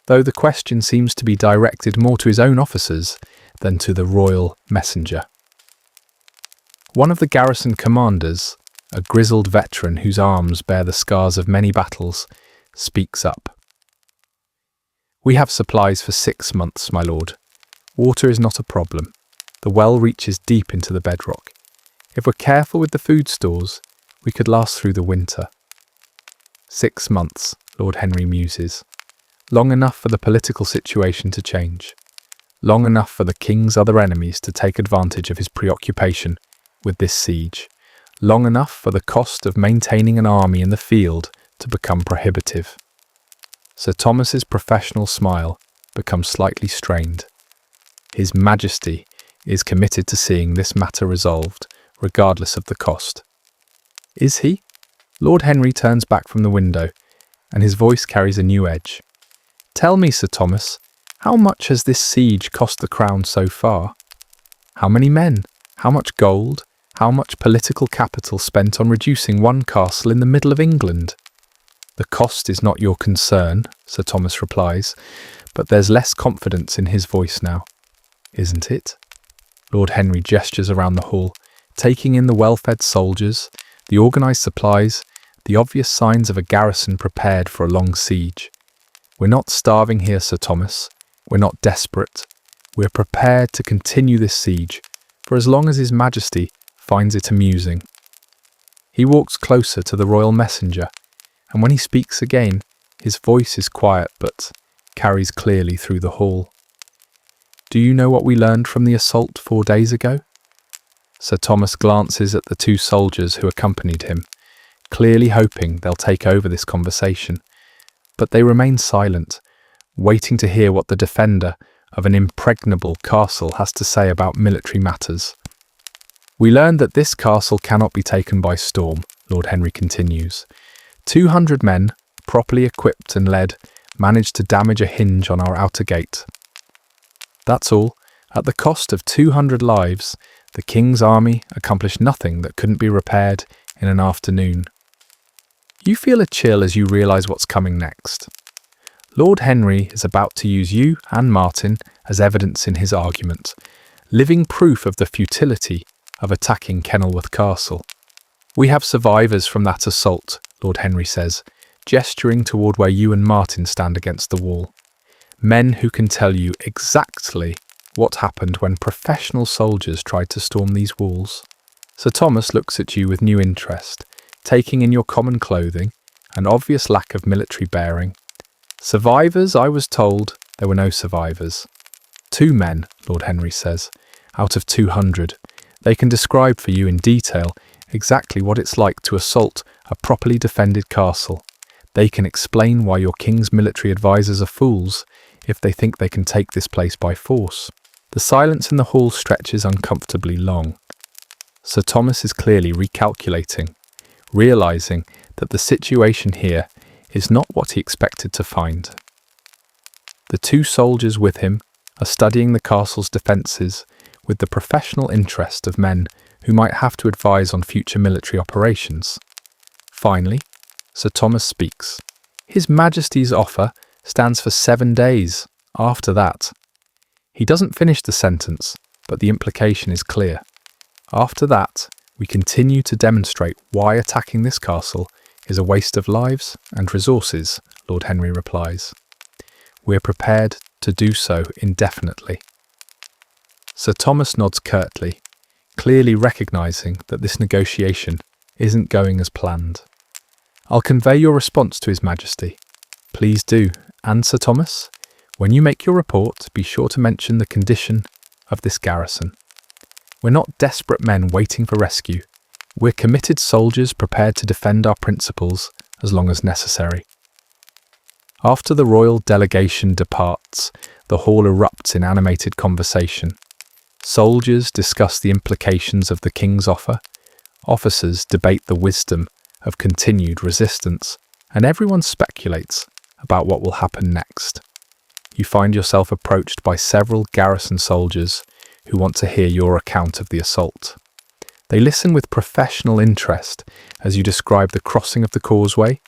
though the question seems to be directed more to his own officers than to the royal messenger. One of the garrison commanders, a grizzled veteran whose arms bear the scars of many battles, speaks up. We have supplies for 6 months, my lord. Water is not a problem. The well reaches deep into the bedrock. If we're careful with the food stores, we could last through the winter. 6 months, Lord Henry muses. Long enough for the political situation to change. Long enough for the king's other enemies to take advantage of his preoccupation with this siege. Long enough for the cost of maintaining an army in the field to become prohibitive. Sir Thomas's professional smile becomes slightly strained. His Majesty is committed to seeing this matter resolved, regardless of the cost. Is he? Lord Henry turns back from the window, and his voice carries a new edge. Tell me, Sir Thomas, how much has this siege cost the crown so far? How many men? How much gold? How much political capital spent on reducing one castle in the middle of England? The cost is not your concern, Sir Thomas replies, but there's less confidence in his voice now. Isn't it? Lord Henry gestures around the hall, taking in the well-fed soldiers, the organised supplies, the obvious signs of a garrison prepared for a long siege. We're not starving here, Sir Thomas. We're not desperate. We're prepared to continue this siege for as long as His Majesty finds it amusing. He walks closer to the royal messenger, and when he speaks again, his voice is quiet but carries clearly through the hall. Do you know what we learned from the assault 4 days ago? Sir Thomas glances at the 2 soldiers who accompanied him, clearly hoping they'll take over this conversation, but they remain silent, waiting to hear what the defender of an impregnable castle has to say about military matters. We learned that this castle cannot be taken by storm, Lord Henry continues. 200 men, properly equipped and led, managed to damage a hinge on our outer gate. That's all. At the cost of 200 lives, the king's army accomplished nothing that couldn't be repaired in an afternoon. You feel a chill as you realise what's coming next. Lord Henry is about to use you and Martin as evidence in his argument, living proof of the futility of attacking Kenilworth Castle. We have survivors from that assault, Lord Henry says, gesturing toward where you and Martin stand against the wall. Men who can tell you exactly what happened when professional soldiers tried to storm these walls. Sir Thomas looks at you with new interest, taking in your common clothing, an obvious lack of military bearing. Survivors, I was told there were no survivors. 2 men, Lord Henry says, out of 200. They can describe for you in detail exactly what it's like to assault a properly defended castle. They can explain why your king's military advisors are fools if they think they can take this place by force. The silence in the hall stretches uncomfortably long. Sir Thomas is clearly recalculating, realizing that the situation here is not what he expected to find. The 2 soldiers with him are studying the castle's defences with the professional interest of men who might have to advise on future military operations. Finally, Sir Thomas speaks. His Majesty's offer stands for 7 days. After that, he doesn't finish the sentence, but the implication is clear. After that, we continue to demonstrate why attacking this castle is a waste of lives and resources, Lord Henry replies. We're prepared to do so indefinitely. Sir Thomas nods curtly, clearly recognising that this negotiation isn't going as planned. I'll convey your response to His Majesty. Please do, and Sir Thomas, when you make your report, be sure to mention the condition of this garrison. We're not desperate men waiting for rescue. We're committed soldiers prepared to defend our principles as long as necessary. After the royal delegation departs, the hall erupts in animated conversation. Soldiers discuss the implications of the king's offer, officers debate the wisdom of continued resistance, and everyone speculates about what will happen next. You find yourself approached by several garrison soldiers who want to hear your account of the assault. They listen with professional interest as you describe the crossing of the causeway,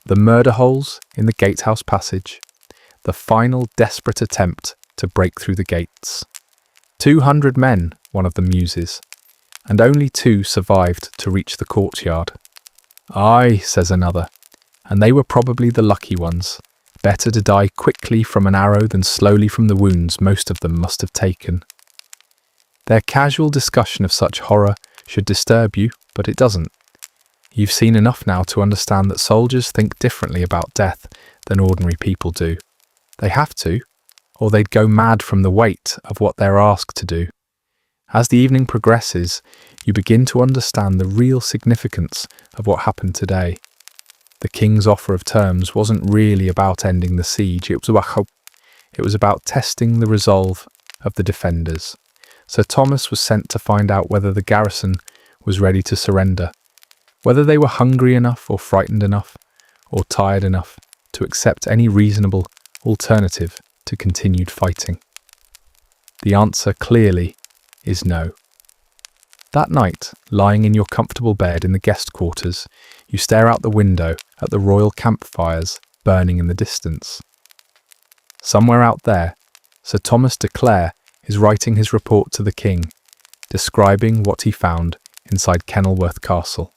the murder holes in the gatehouse passage, the final desperate attempt to break through the gates. 200 men, one of them muses, and only 2 survived to reach the courtyard. Aye, says another, and they were probably the lucky ones. Better to die quickly from an arrow than slowly from the wounds most of them must have taken. Their casual discussion of such horror should disturb you, but it doesn't. You've seen enough now to understand that soldiers think differently about death than ordinary people do. They have to, or they'd go mad from the weight of what they're asked to do. As the evening progresses, you begin to understand the real significance of what happened today. The king's offer of terms wasn't really about ending the siege, it was about testing the resolve of the defenders. Sir Thomas was sent to find out whether the garrison was ready to surrender, whether they were hungry enough or frightened enough or tired enough to accept any reasonable alternative to continued fighting. The answer clearly is no. That night, lying in your comfortable bed in the guest quarters, you stare out the window at the royal campfires burning in the distance. Somewhere out there, Sir Thomas de Clare is writing his report to the king, describing what he found inside Kenilworth Castle.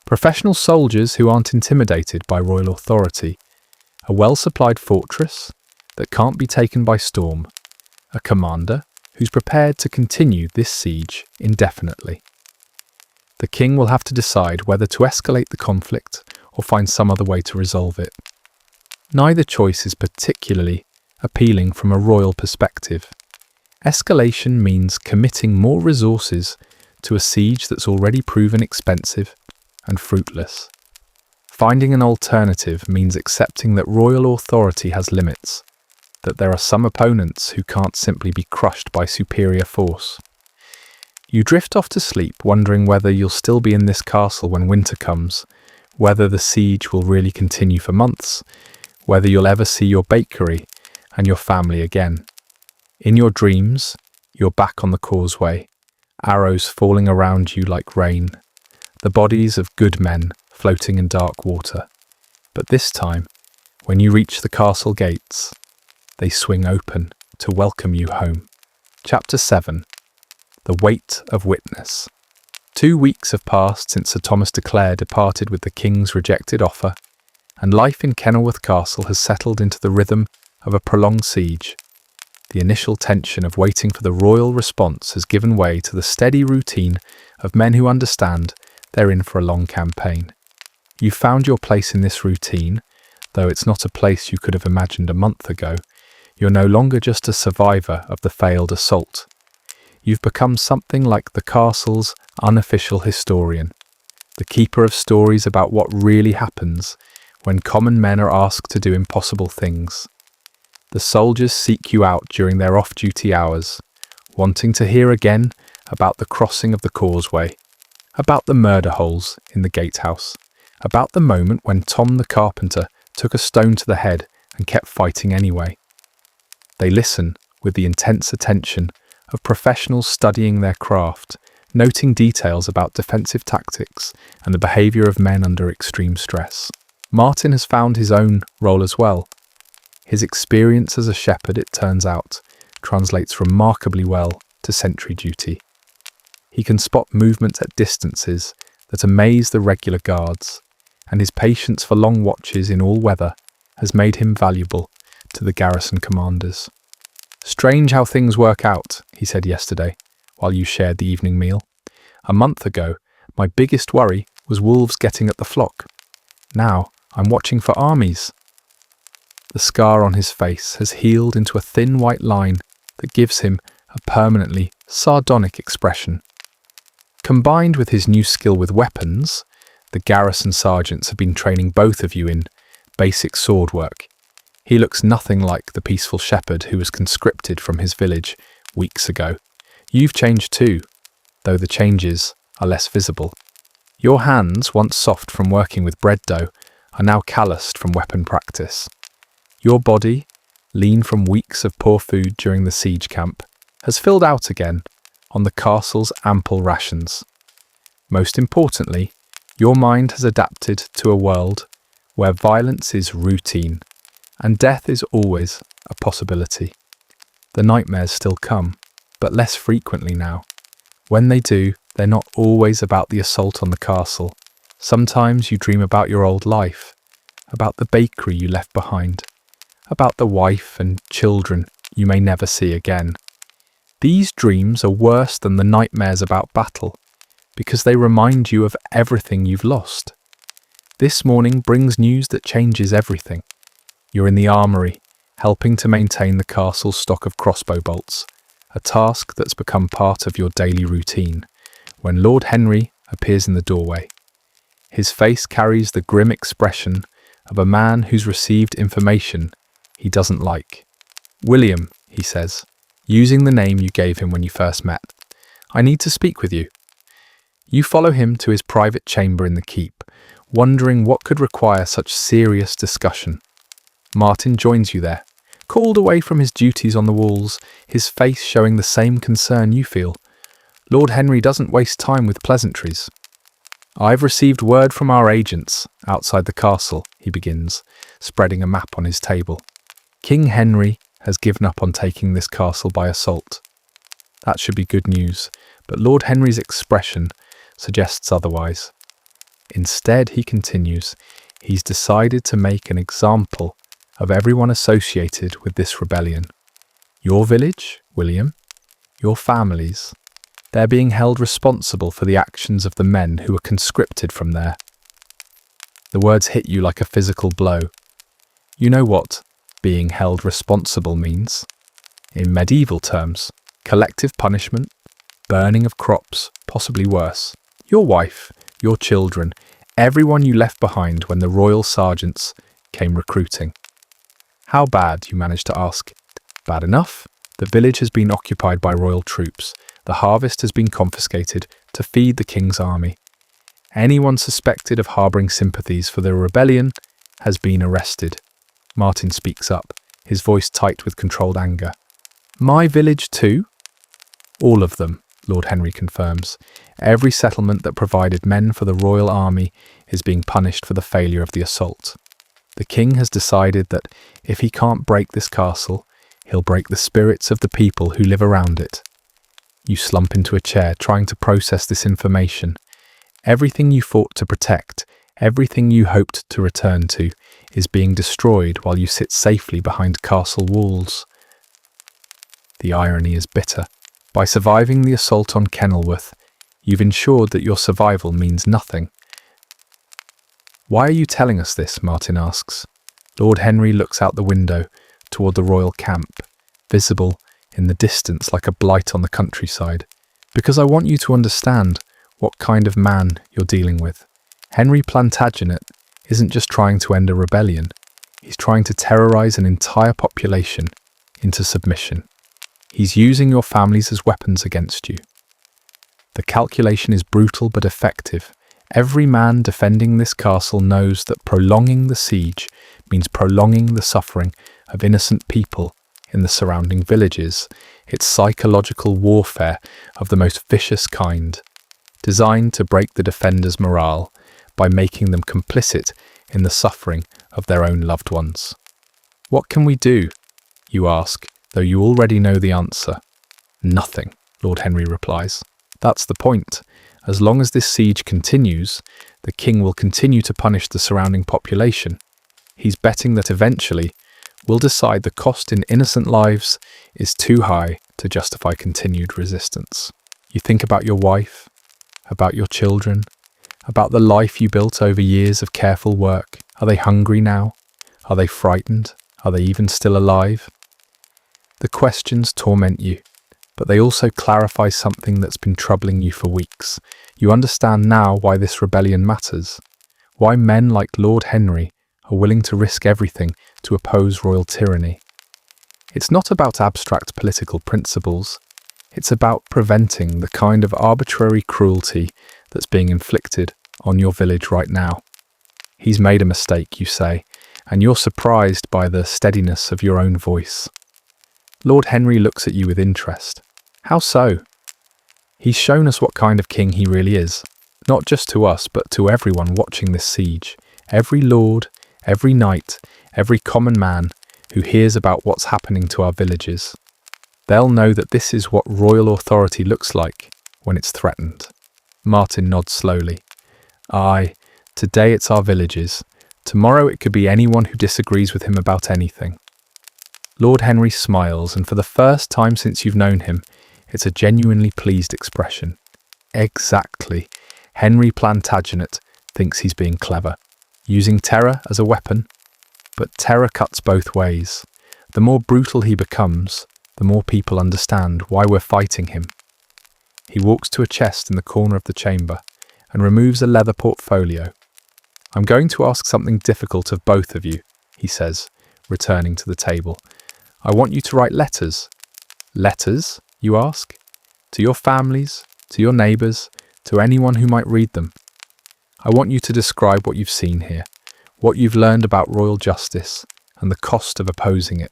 Professional soldiers who aren't intimidated by royal authority, a well-supplied fortress that can't be taken by storm, a commander who's prepared to continue this siege indefinitely. The king will have to decide whether to escalate the conflict or find some other way to resolve it. Neither choice is particularly appealing from a royal perspective. Escalation means committing more resources to a siege that's already proven expensive and fruitless. Finding an alternative means accepting that royal authority has limits, that there are some opponents who can't simply be crushed by superior force. You drift off to sleep wondering whether you'll still be in this castle when winter comes, whether the siege will really continue for months, whether you'll ever see your bakery and your family again. In your dreams, you're back on the causeway, arrows falling around you like rain, the bodies of good men floating in dark water. But this time, when you reach the castle gates, they swing open to welcome you home. Chapter 7. The Weight of Witness. 2 weeks have passed since Sir Thomas de Clare departed with the king's rejected offer, and life in Kenilworth Castle has settled into the rhythm of a prolonged siege. The initial tension of waiting for the royal response has given way to the steady routine of men who understand they're in for a long campaign. You've found your place in this routine, though it's not a place you could have imagined a month ago. You're no longer just a survivor of the failed assault. You've become something like the castle's unofficial historian, the keeper of stories about what really happens when common men are asked to do impossible things. The soldiers seek you out during their off-duty hours, wanting to hear again about the crossing of the causeway, about the murder holes in the gatehouse, about the moment when Tom the carpenter took a stone to the head and kept fighting anyway. They listen with the intense attention of professionals studying their craft, noting details about defensive tactics and the behaviour of men under extreme stress. Martin has found his own role as well. His experience as a shepherd, it turns out, translates remarkably well to sentry duty. He can spot movement at distances that amaze the regular guards, and his patience for long watches in all weather has made him valuable to the garrison commanders. "Strange how things work out," he said yesterday, while you shared the evening meal. "A month ago, my biggest worry was wolves getting at the flock. Now, I'm watching for armies." The scar on his face has healed into a thin white line that gives him a permanently sardonic expression. Combined with his new skill with weapons, the garrison sergeants have been training both of you in basic sword work. He looks nothing like the peaceful shepherd who was conscripted from his village weeks ago. You've changed too, though the changes are less visible. Your hands, once soft from working with bread dough, are now calloused from weapon practice. Your body, lean from weeks of poor food during the siege camp, has filled out again on the castle's ample rations. Most importantly, your mind has adapted to a world where violence is routine and death is always a possibility. The nightmares still come, but less frequently now. When they do, they're not always about the assault on the castle. Sometimes you dream about your old life, about the bakery you left behind, about the wife and children you may never see again. These dreams are worse than the nightmares about battle, because they remind you of everything you've lost. This morning brings news that changes everything. You're in the armoury, helping to maintain the castle's stock of crossbow bolts, a task that's become part of your daily routine, when Lord Henry appears in the doorway. His face carries the grim expression of a man who's received information he doesn't like. "William," he says, using the name you gave him when you first met, "I need to speak with you." You follow him to his private chamber in the keep, wondering what could require such serious discussion. Martin joins you there, called away from his duties on the walls, his face showing the same concern you feel. Lord Henry doesn't waste time with pleasantries. "I've received word from our agents outside the castle," he begins, spreading a map on his table. "King Henry has given up on taking this castle by assault." That should be good news, but Lord Henry's expression suggests otherwise. Instead, he continues, he's decided to make an example of everyone associated with this rebellion. Your village, William, your families, they're being held responsible for the actions of the men who were conscripted from there. The words hit you like a physical blow. You know what being held responsible means? In medieval terms, collective punishment, burning of crops, possibly worse. Your wife, your children, everyone you left behind when the royal sergeants came recruiting. How bad, you managed to ask? Bad enough? The village has been occupied by royal troops. The harvest has been confiscated to feed the king's army. Anyone suspected of harbouring sympathies for the rebellion has been arrested. Martin speaks up, his voice tight with controlled anger. "My village too?" "All of them," Lord Henry confirms. "Every settlement that provided men for the royal army is being punished for the failure of the assault. The king has decided that if he can't break this castle, he'll break the spirits of the people who live around it." You slump into a chair, trying to process this information. Everything you fought to protect, everything you hoped to return to, is being destroyed while you sit safely behind castle walls. The irony is bitter. By surviving the assault on Kenilworth, you've ensured that your survival means nothing. Why are you telling us this? Martin asks. Lord Henry looks out the window toward the royal camp, visible in the distance like a blight on the countryside. Because I want you to understand what kind of man you're dealing with. Henry Plantagenet isn't just trying to end a rebellion. He's trying to terrorize an entire population into submission. He's using your families as weapons against you. The calculation is brutal but effective. Every man defending this castle knows that prolonging the siege means prolonging the suffering of innocent people in the surrounding villages. It's psychological warfare of the most vicious kind, designed to break the defenders' morale by making them complicit in the suffering of their own loved ones. What can we do? You ask, though you already know the answer. Nothing, Lord Henry replies. That's the point. As long as this siege continues, the king will continue to punish the surrounding population. He's betting that eventually we'll decide the cost in innocent lives is too high to justify continued resistance. You think about your wife, about your children, about the life you built over years of careful work. Are they hungry now? Are they frightened? Are they even still alive? The questions torment you, but they also clarify something that's been troubling you for weeks. You understand now why this rebellion matters, why men like Lord Henry are willing to risk everything to oppose royal tyranny. It's not about abstract political principles. It's about preventing the kind of arbitrary cruelty that's being inflicted on your village right now. He's made a mistake, you say, and you're surprised by the steadiness of your own voice. Lord Henry looks at you with interest. How so? He's shown us what kind of king he really is, not just to us, but to everyone watching this siege. Every lord, every knight, every common man who hears about what's happening to our villages. They'll know that this is what royal authority looks like when it's threatened. Martin nods slowly. Aye, today it's our villages. Tomorrow it could be anyone who disagrees with him about anything. Lord Henry smiles, and for the first time since you've known him, it's a genuinely pleased expression. Exactly. Henry Plantagenet thinks he's being clever, using terror as a weapon. But terror cuts both ways. The more brutal he becomes, the more people understand why we're fighting him. He walks to a chest in the corner of the chamber and removes a leather portfolio. I'm going to ask something difficult of both of you, he says, returning to the table. I want you to write letters. Letters, you ask? To your families, to your neighbours, to anyone who might read them. I want you to describe what you've seen here, what you've learned about royal justice and the cost of opposing it.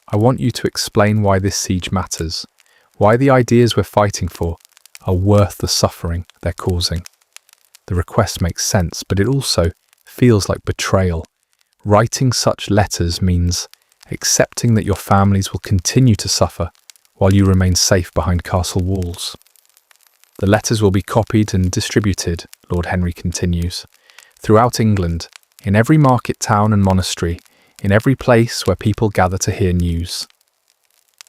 I want you to explain why this siege matters, why the ideas we're fighting for are worth the suffering they're causing. The request makes sense, but it also feels like betrayal. Writing such letters means accepting that your families will continue to suffer while you remain safe behind castle walls. The letters will be copied and distributed, Lord Henry continues, throughout England, in every market town and monastery, in every place where people gather to hear news.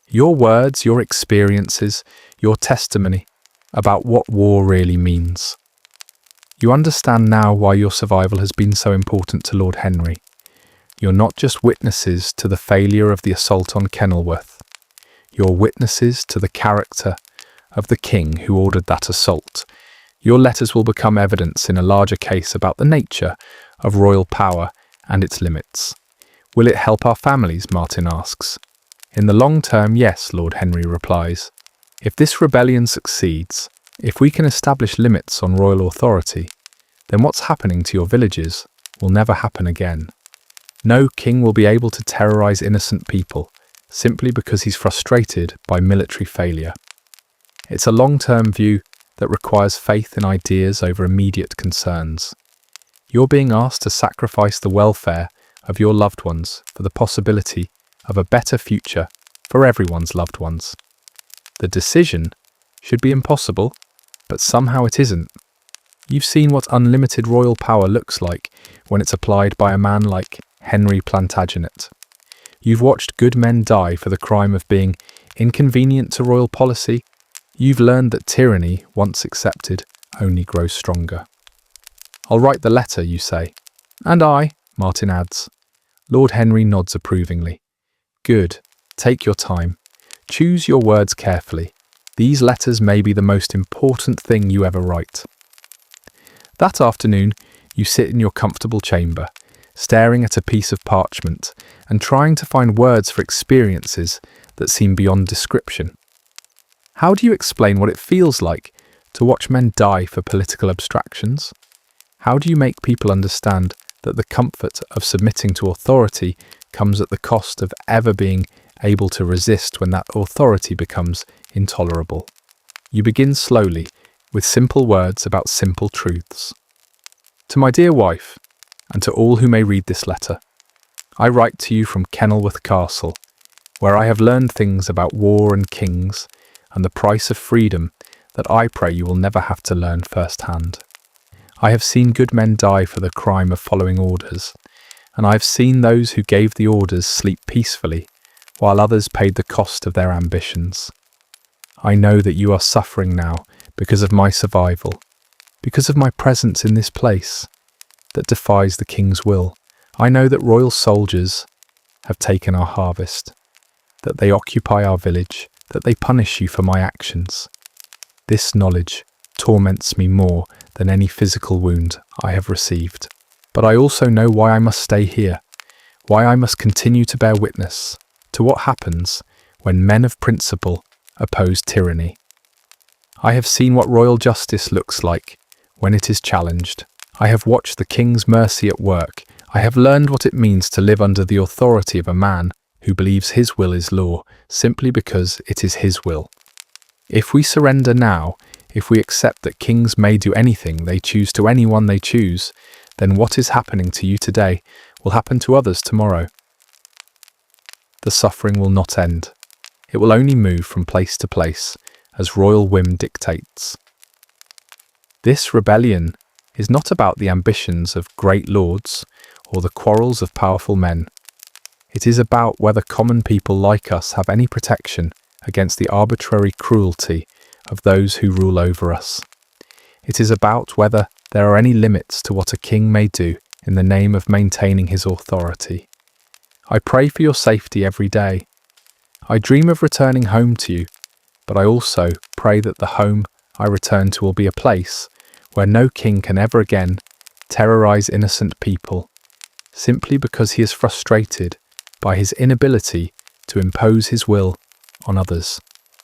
Your words, your experiences, your testimony about what war really means. You understand now why your survival has been so important to Lord Henry. You're not just witnesses to the failure of the assault on Kenilworth. You're witnesses to the character of the king who ordered that assault. Your letters will become evidence in a larger case about the nature of royal power and its limits. Will it help our families? Martin asks. In the long term, yes, Lord Henry replies. If this rebellion succeeds, if we can establish limits on royal authority, then what's happening to your villages will never happen again. No king will be able to terrorize innocent people simply because he's frustrated by military failure. It's a long-term view that requires faith in ideas over immediate concerns. You're being asked to sacrifice the welfare of your loved ones for the possibility of a better future for everyone's loved ones. The decision should be impossible, but somehow it isn't. You've seen what unlimited royal power looks like when it's applied by a man like Henry Plantagenet. You've watched good men die for the crime of being inconvenient to royal policy. You've learned that tyranny, once accepted, only grows stronger. I'll write the letter, you say. And I, Martin adds. Lord Henry nods approvingly. Good. Take your time. Choose your words carefully. These letters may be the most important thing you ever write. That afternoon, you sit in your comfortable chamber, staring at a piece of parchment and trying to find words for experiences that seem beyond description. How do you explain what it feels like to watch men die for political abstractions? How do you make people understand that the comfort of submitting to authority comes at the cost of ever being able to resist when that authority becomes intolerable? You begin slowly, with simple words about simple truths. To my dear wife, and to all who may read this letter, I write to you from Kenilworth Castle, where I have learned things about war and kings and the price of freedom that I pray you will never have to learn firsthand. I have seen good men die for the crime of following orders, and I have seen those who gave the orders sleep peacefully, while others paid the cost of their ambitions. I know that you are suffering now because of my survival, because of my presence in this place that defies the king's will. I know that royal soldiers have taken our harvest, that they occupy our village, that they punish you for my actions. This knowledge torments me more than any physical wound I have received. But I also know why I must stay here, why I must continue to bear witness to what happens when men of principle oppose tyranny. I have seen what royal justice looks like when it is challenged. I have watched the king's mercy at work. I have learned what it means to live under the authority of a man who believes his will is law simply because it is his will. If we surrender now, if we accept that kings may do anything they choose to anyone they choose, then what is happening to you today will happen to others tomorrow. The suffering will not end. It will only move from place to place as royal whim dictates. This rebellion is not about the ambitions of great lords or the quarrels of powerful men. It is about whether common people like us have any protection against the arbitrary cruelty of those who rule over us. It is about whether there are any limits to what a king may do in the name of maintaining his authority. I pray for your safety every day. I dream of returning home to you, but I also pray that the home I return to will be a place where no king can ever again terrorize innocent people, simply because he is frustrated by his inability to impose his will on others.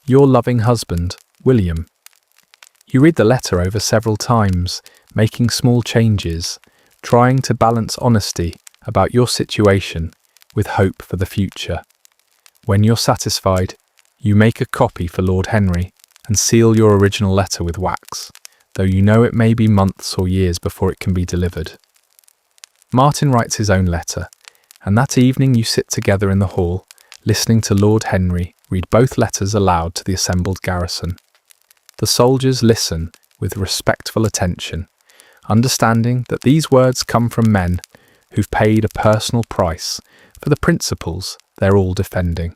Your loving husband, William. You read the letter over several times, making small changes, trying to balance honesty about your situation with hope for the future. When you're satisfied, you make a copy for Lord Henry and seal your original letter with wax, though you know it may be months or years before it can be delivered. Martin writes his own letter, and that evening you sit together in the hall, listening to Lord Henry read both letters aloud to the assembled garrison. The soldiers listen with respectful attention, understanding that these words come from men who've paid a personal price for the principles they're all defending.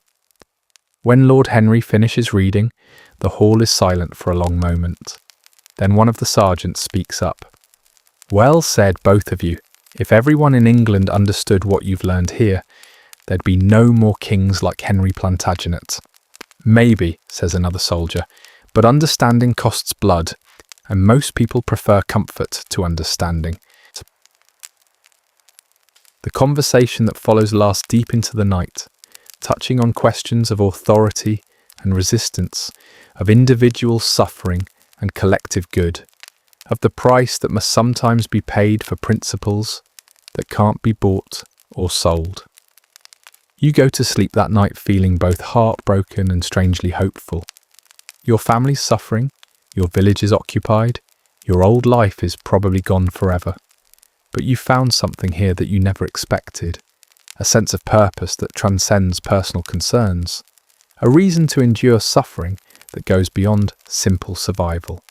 When Lord Henry finishes reading, the hall is silent for a long moment. Then one of the sergeants speaks up. Well said, both of you. If everyone in England understood what you've learned here, there'd be no more kings like Henry Plantagenet. Maybe, says another soldier, but understanding costs blood, and most people prefer comfort to understanding. The conversation that follows lasts deep into the night, touching on questions of authority and resistance, of individual suffering and collective good, of the price that must sometimes be paid for principles that can't be bought or sold. You go to sleep that night feeling both heartbroken and strangely hopeful. Your family's suffering, your village is occupied, your old life is probably gone forever. But you found something here that you never expected, a sense of purpose that transcends personal concerns, a reason to endure suffering that goes beyond simple survival.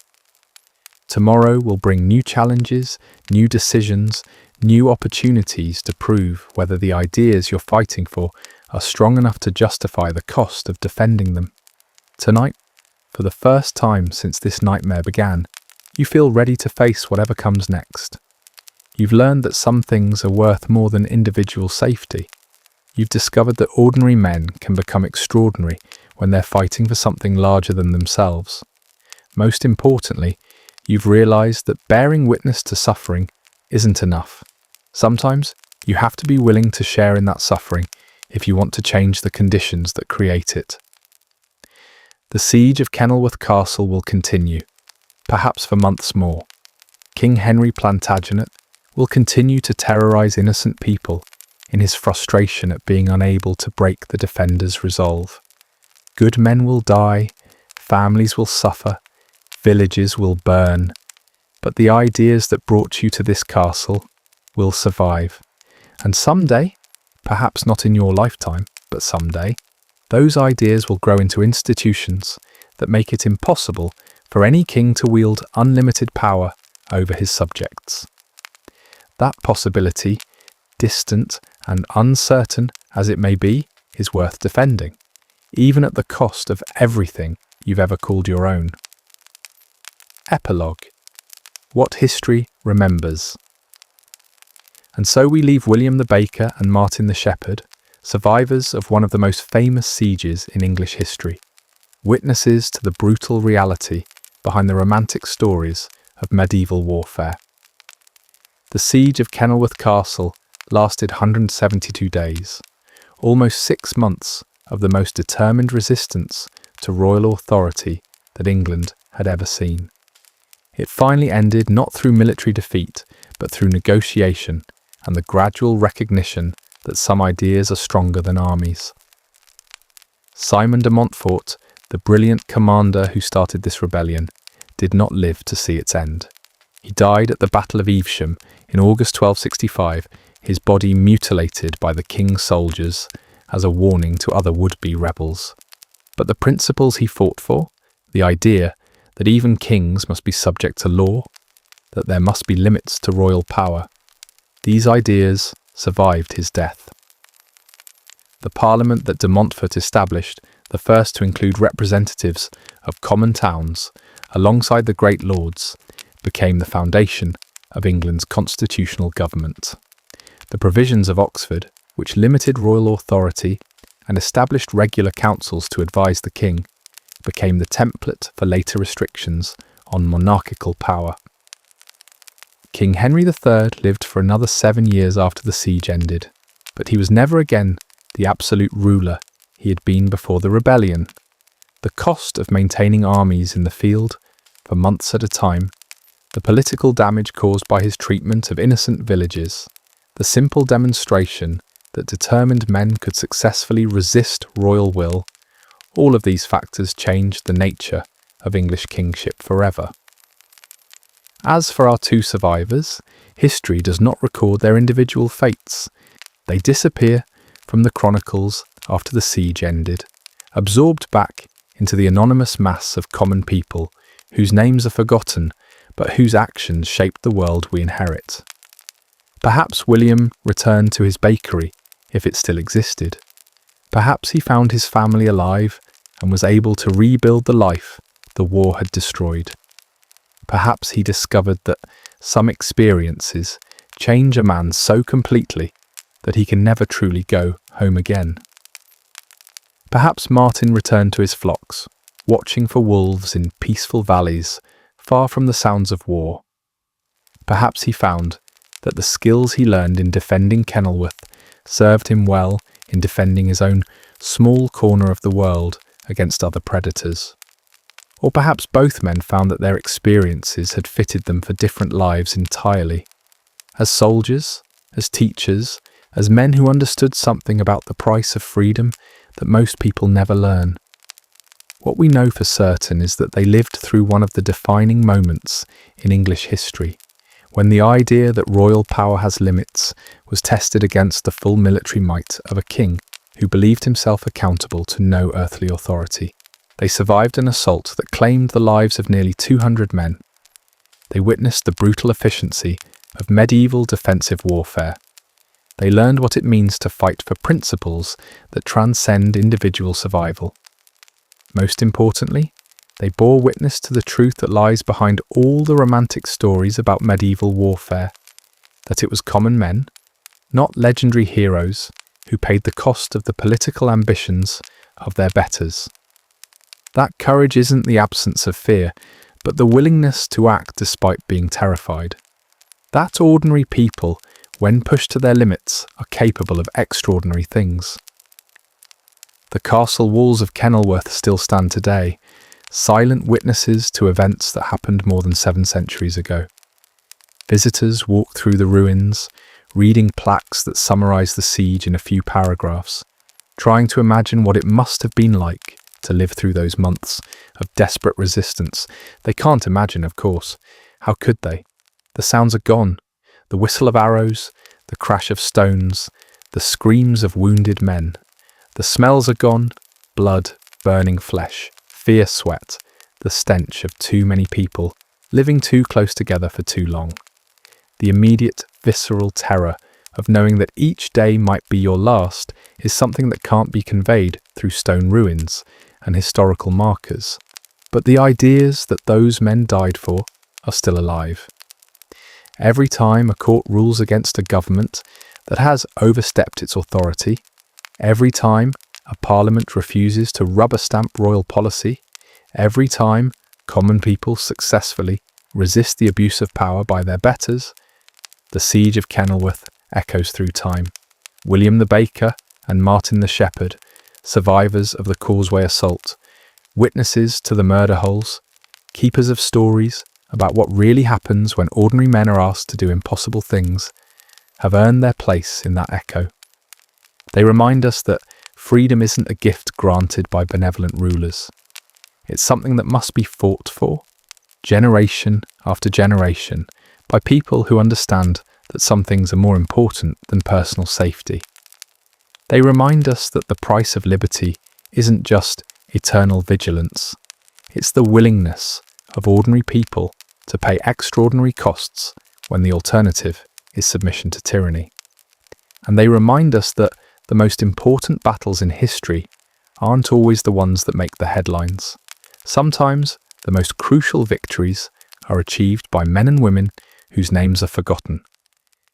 Tomorrow will bring new challenges, new decisions, new opportunities to prove whether the ideas you're fighting for are strong enough to justify the cost of defending them. Tonight, for the first time since this nightmare began, you feel ready to face whatever comes next. You've learned that some things are worth more than individual safety. You've discovered that ordinary men can become extraordinary when they're fighting for something larger than themselves. Most importantly, you've realized that bearing witness to suffering isn't enough. Sometimes you have to be willing to share in that suffering if you want to change the conditions that create it. The siege of Kenilworth Castle will continue, perhaps for months more. King Henry Plantagenet will continue to terrorize innocent people in his frustration at being unable to break the defenders' resolve. Good men will die, families will suffer, villages will burn, but the ideas that brought you to this castle will survive. And someday, perhaps not in your lifetime, but someday, those ideas will grow into institutions that make it impossible for any king to wield unlimited power over his subjects. That possibility, distant and uncertain as it may be, is worth defending, even at the cost of everything you've ever called your own. Epilogue. What history remembers. And so we leave William the Baker and Martin the Shepherd, survivors of one of the most famous sieges in English history, witnesses to the brutal reality behind the romantic stories of medieval warfare. The siege of Kenilworth Castle lasted 172 days, almost 6 months of the most determined resistance to royal authority that England had ever seen. It finally ended not through military defeat, but through negotiation and the gradual recognition that some ideas are stronger than armies. Simon de Montfort, the brilliant commander who started this rebellion, did not live to see its end. He died at the Battle of Evesham in August 1265, his body mutilated by the king's soldiers as a warning to other would-be rebels. But the principles he fought for, the idea that even kings must be subject to law, that there must be limits to royal power, these ideas survived his death. The parliament that de Montfort established, the first to include representatives of common towns, alongside the great lords, became the foundation of England's constitutional government. The provisions of Oxford, which limited royal authority and established regular councils to advise the king, became the template for later restrictions on monarchical power. King Henry III lived for another 7 years after the siege ended, but he was never again the absolute ruler he had been before the rebellion. The cost of maintaining armies in the field for months at a time, the political damage caused by his treatment of innocent villages, the simple demonstration that determined men could successfully resist royal will, all of these factors changed the nature of English kingship forever. As for our two survivors, history does not record their individual fates. They disappear from the chronicles after the siege ended, absorbed back into the anonymous mass of common people whose names are forgotten but whose actions shaped the world we inherit. Perhaps William returned to his bakery, if it still existed. Perhaps he found his family alive and was able to rebuild the life the war had destroyed. Perhaps he discovered that some experiences change a man so completely that he can never truly go home again. Perhaps Martin returned to his flocks, watching for wolves in peaceful valleys, far from the sounds of war. Perhaps he found that the skills he learned in defending Kenilworth served him well in defending his own small corner of the world against other predators. Or perhaps both men found that their experiences had fitted them for different lives entirely. As soldiers, as teachers, as men who understood something about the price of freedom that most people never learn. What we know for certain is that they lived through one of the defining moments in English history, when the idea that royal power has limits was tested against the full military might of a king who believed himself accountable to no earthly authority. They survived an assault that claimed the lives of nearly 200 men. They witnessed the brutal efficiency of medieval defensive warfare. They learned what it means to fight for principles that transcend individual survival. Most importantly, they bore witness to the truth that lies behind all the romantic stories about medieval warfare. that it was common men, not legendary heroes, who paid the cost of the political ambitions of their betters. That courage isn't the absence of fear, but the willingness to act despite being terrified. That ordinary people, when pushed to their limits, are capable of extraordinary things. The castle walls of Kenilworth still stand today, silent witnesses to events that happened more than 7 centuries ago. Visitors walk through the ruins, reading plaques that summarize the siege in a few paragraphs, trying to imagine what it must have been like to live through those months of desperate resistance. They can't imagine, of course. How could they? The sounds are gone. The whistle of arrows, the crash of stones, the screams of wounded men. The smells are gone. Blood, burning flesh, fierce sweat, the stench of too many people living too close together for too long. The immediate, visceral terror of knowing that each day might be your last is something that can't be conveyed through stone ruins and historical markers. But the ideas that those men died for are still alive. Every time a court rules against a government that has overstepped its authority, every time a parliament refuses to rubber stamp royal policy, every time common people successfully resist the abuse of power by their betters, the siege of Kenilworth echoes through time. William the Baker and Martin the Shepherd, survivors of the Causeway Assault, witnesses to the murder holes, keepers of stories about what really happens when ordinary men are asked to do impossible things, have earned their place in that echo. They remind us that freedom isn't a gift granted by benevolent rulers. It's something that must be fought for, generation after generation, by people who understand that some things are more important than personal safety. They remind us that the price of liberty isn't just eternal vigilance. It's the willingness of ordinary people to pay extraordinary costs when the alternative is submission to tyranny. And they remind us that the most important battles in history aren't always the ones that make the headlines. Sometimes the most crucial victories are achieved by men and women whose names are forgotten,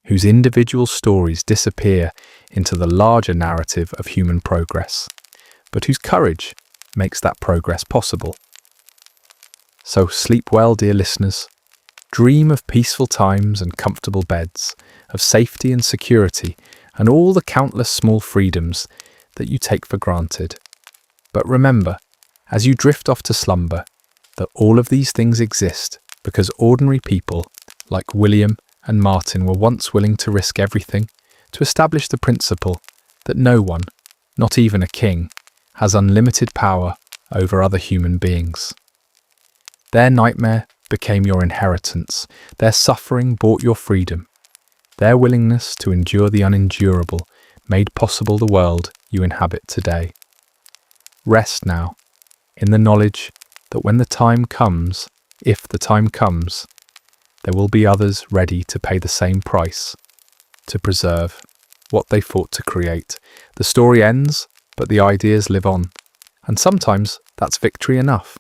whose individual stories disappear into the larger narrative of human progress, but whose courage makes that progress possible. So sleep well, dear listeners. Dream of peaceful times and comfortable beds, of safety and security, and all the countless small freedoms that you take for granted. But remember, as you drift off to slumber, that all of these things exist because ordinary people like William and Martin were once willing to risk everything to establish the principle that no one, not even a king, has unlimited power over other human beings. Their nightmare became your inheritance. Their suffering bought your freedom. Their willingness to endure the unendurable made possible the world you inhabit today. Rest now, in the knowledge that when the time comes, if the time comes, there will be others ready to pay the same price, to preserve what they fought to create. The story ends, but the ideas live on, and sometimes that's victory enough.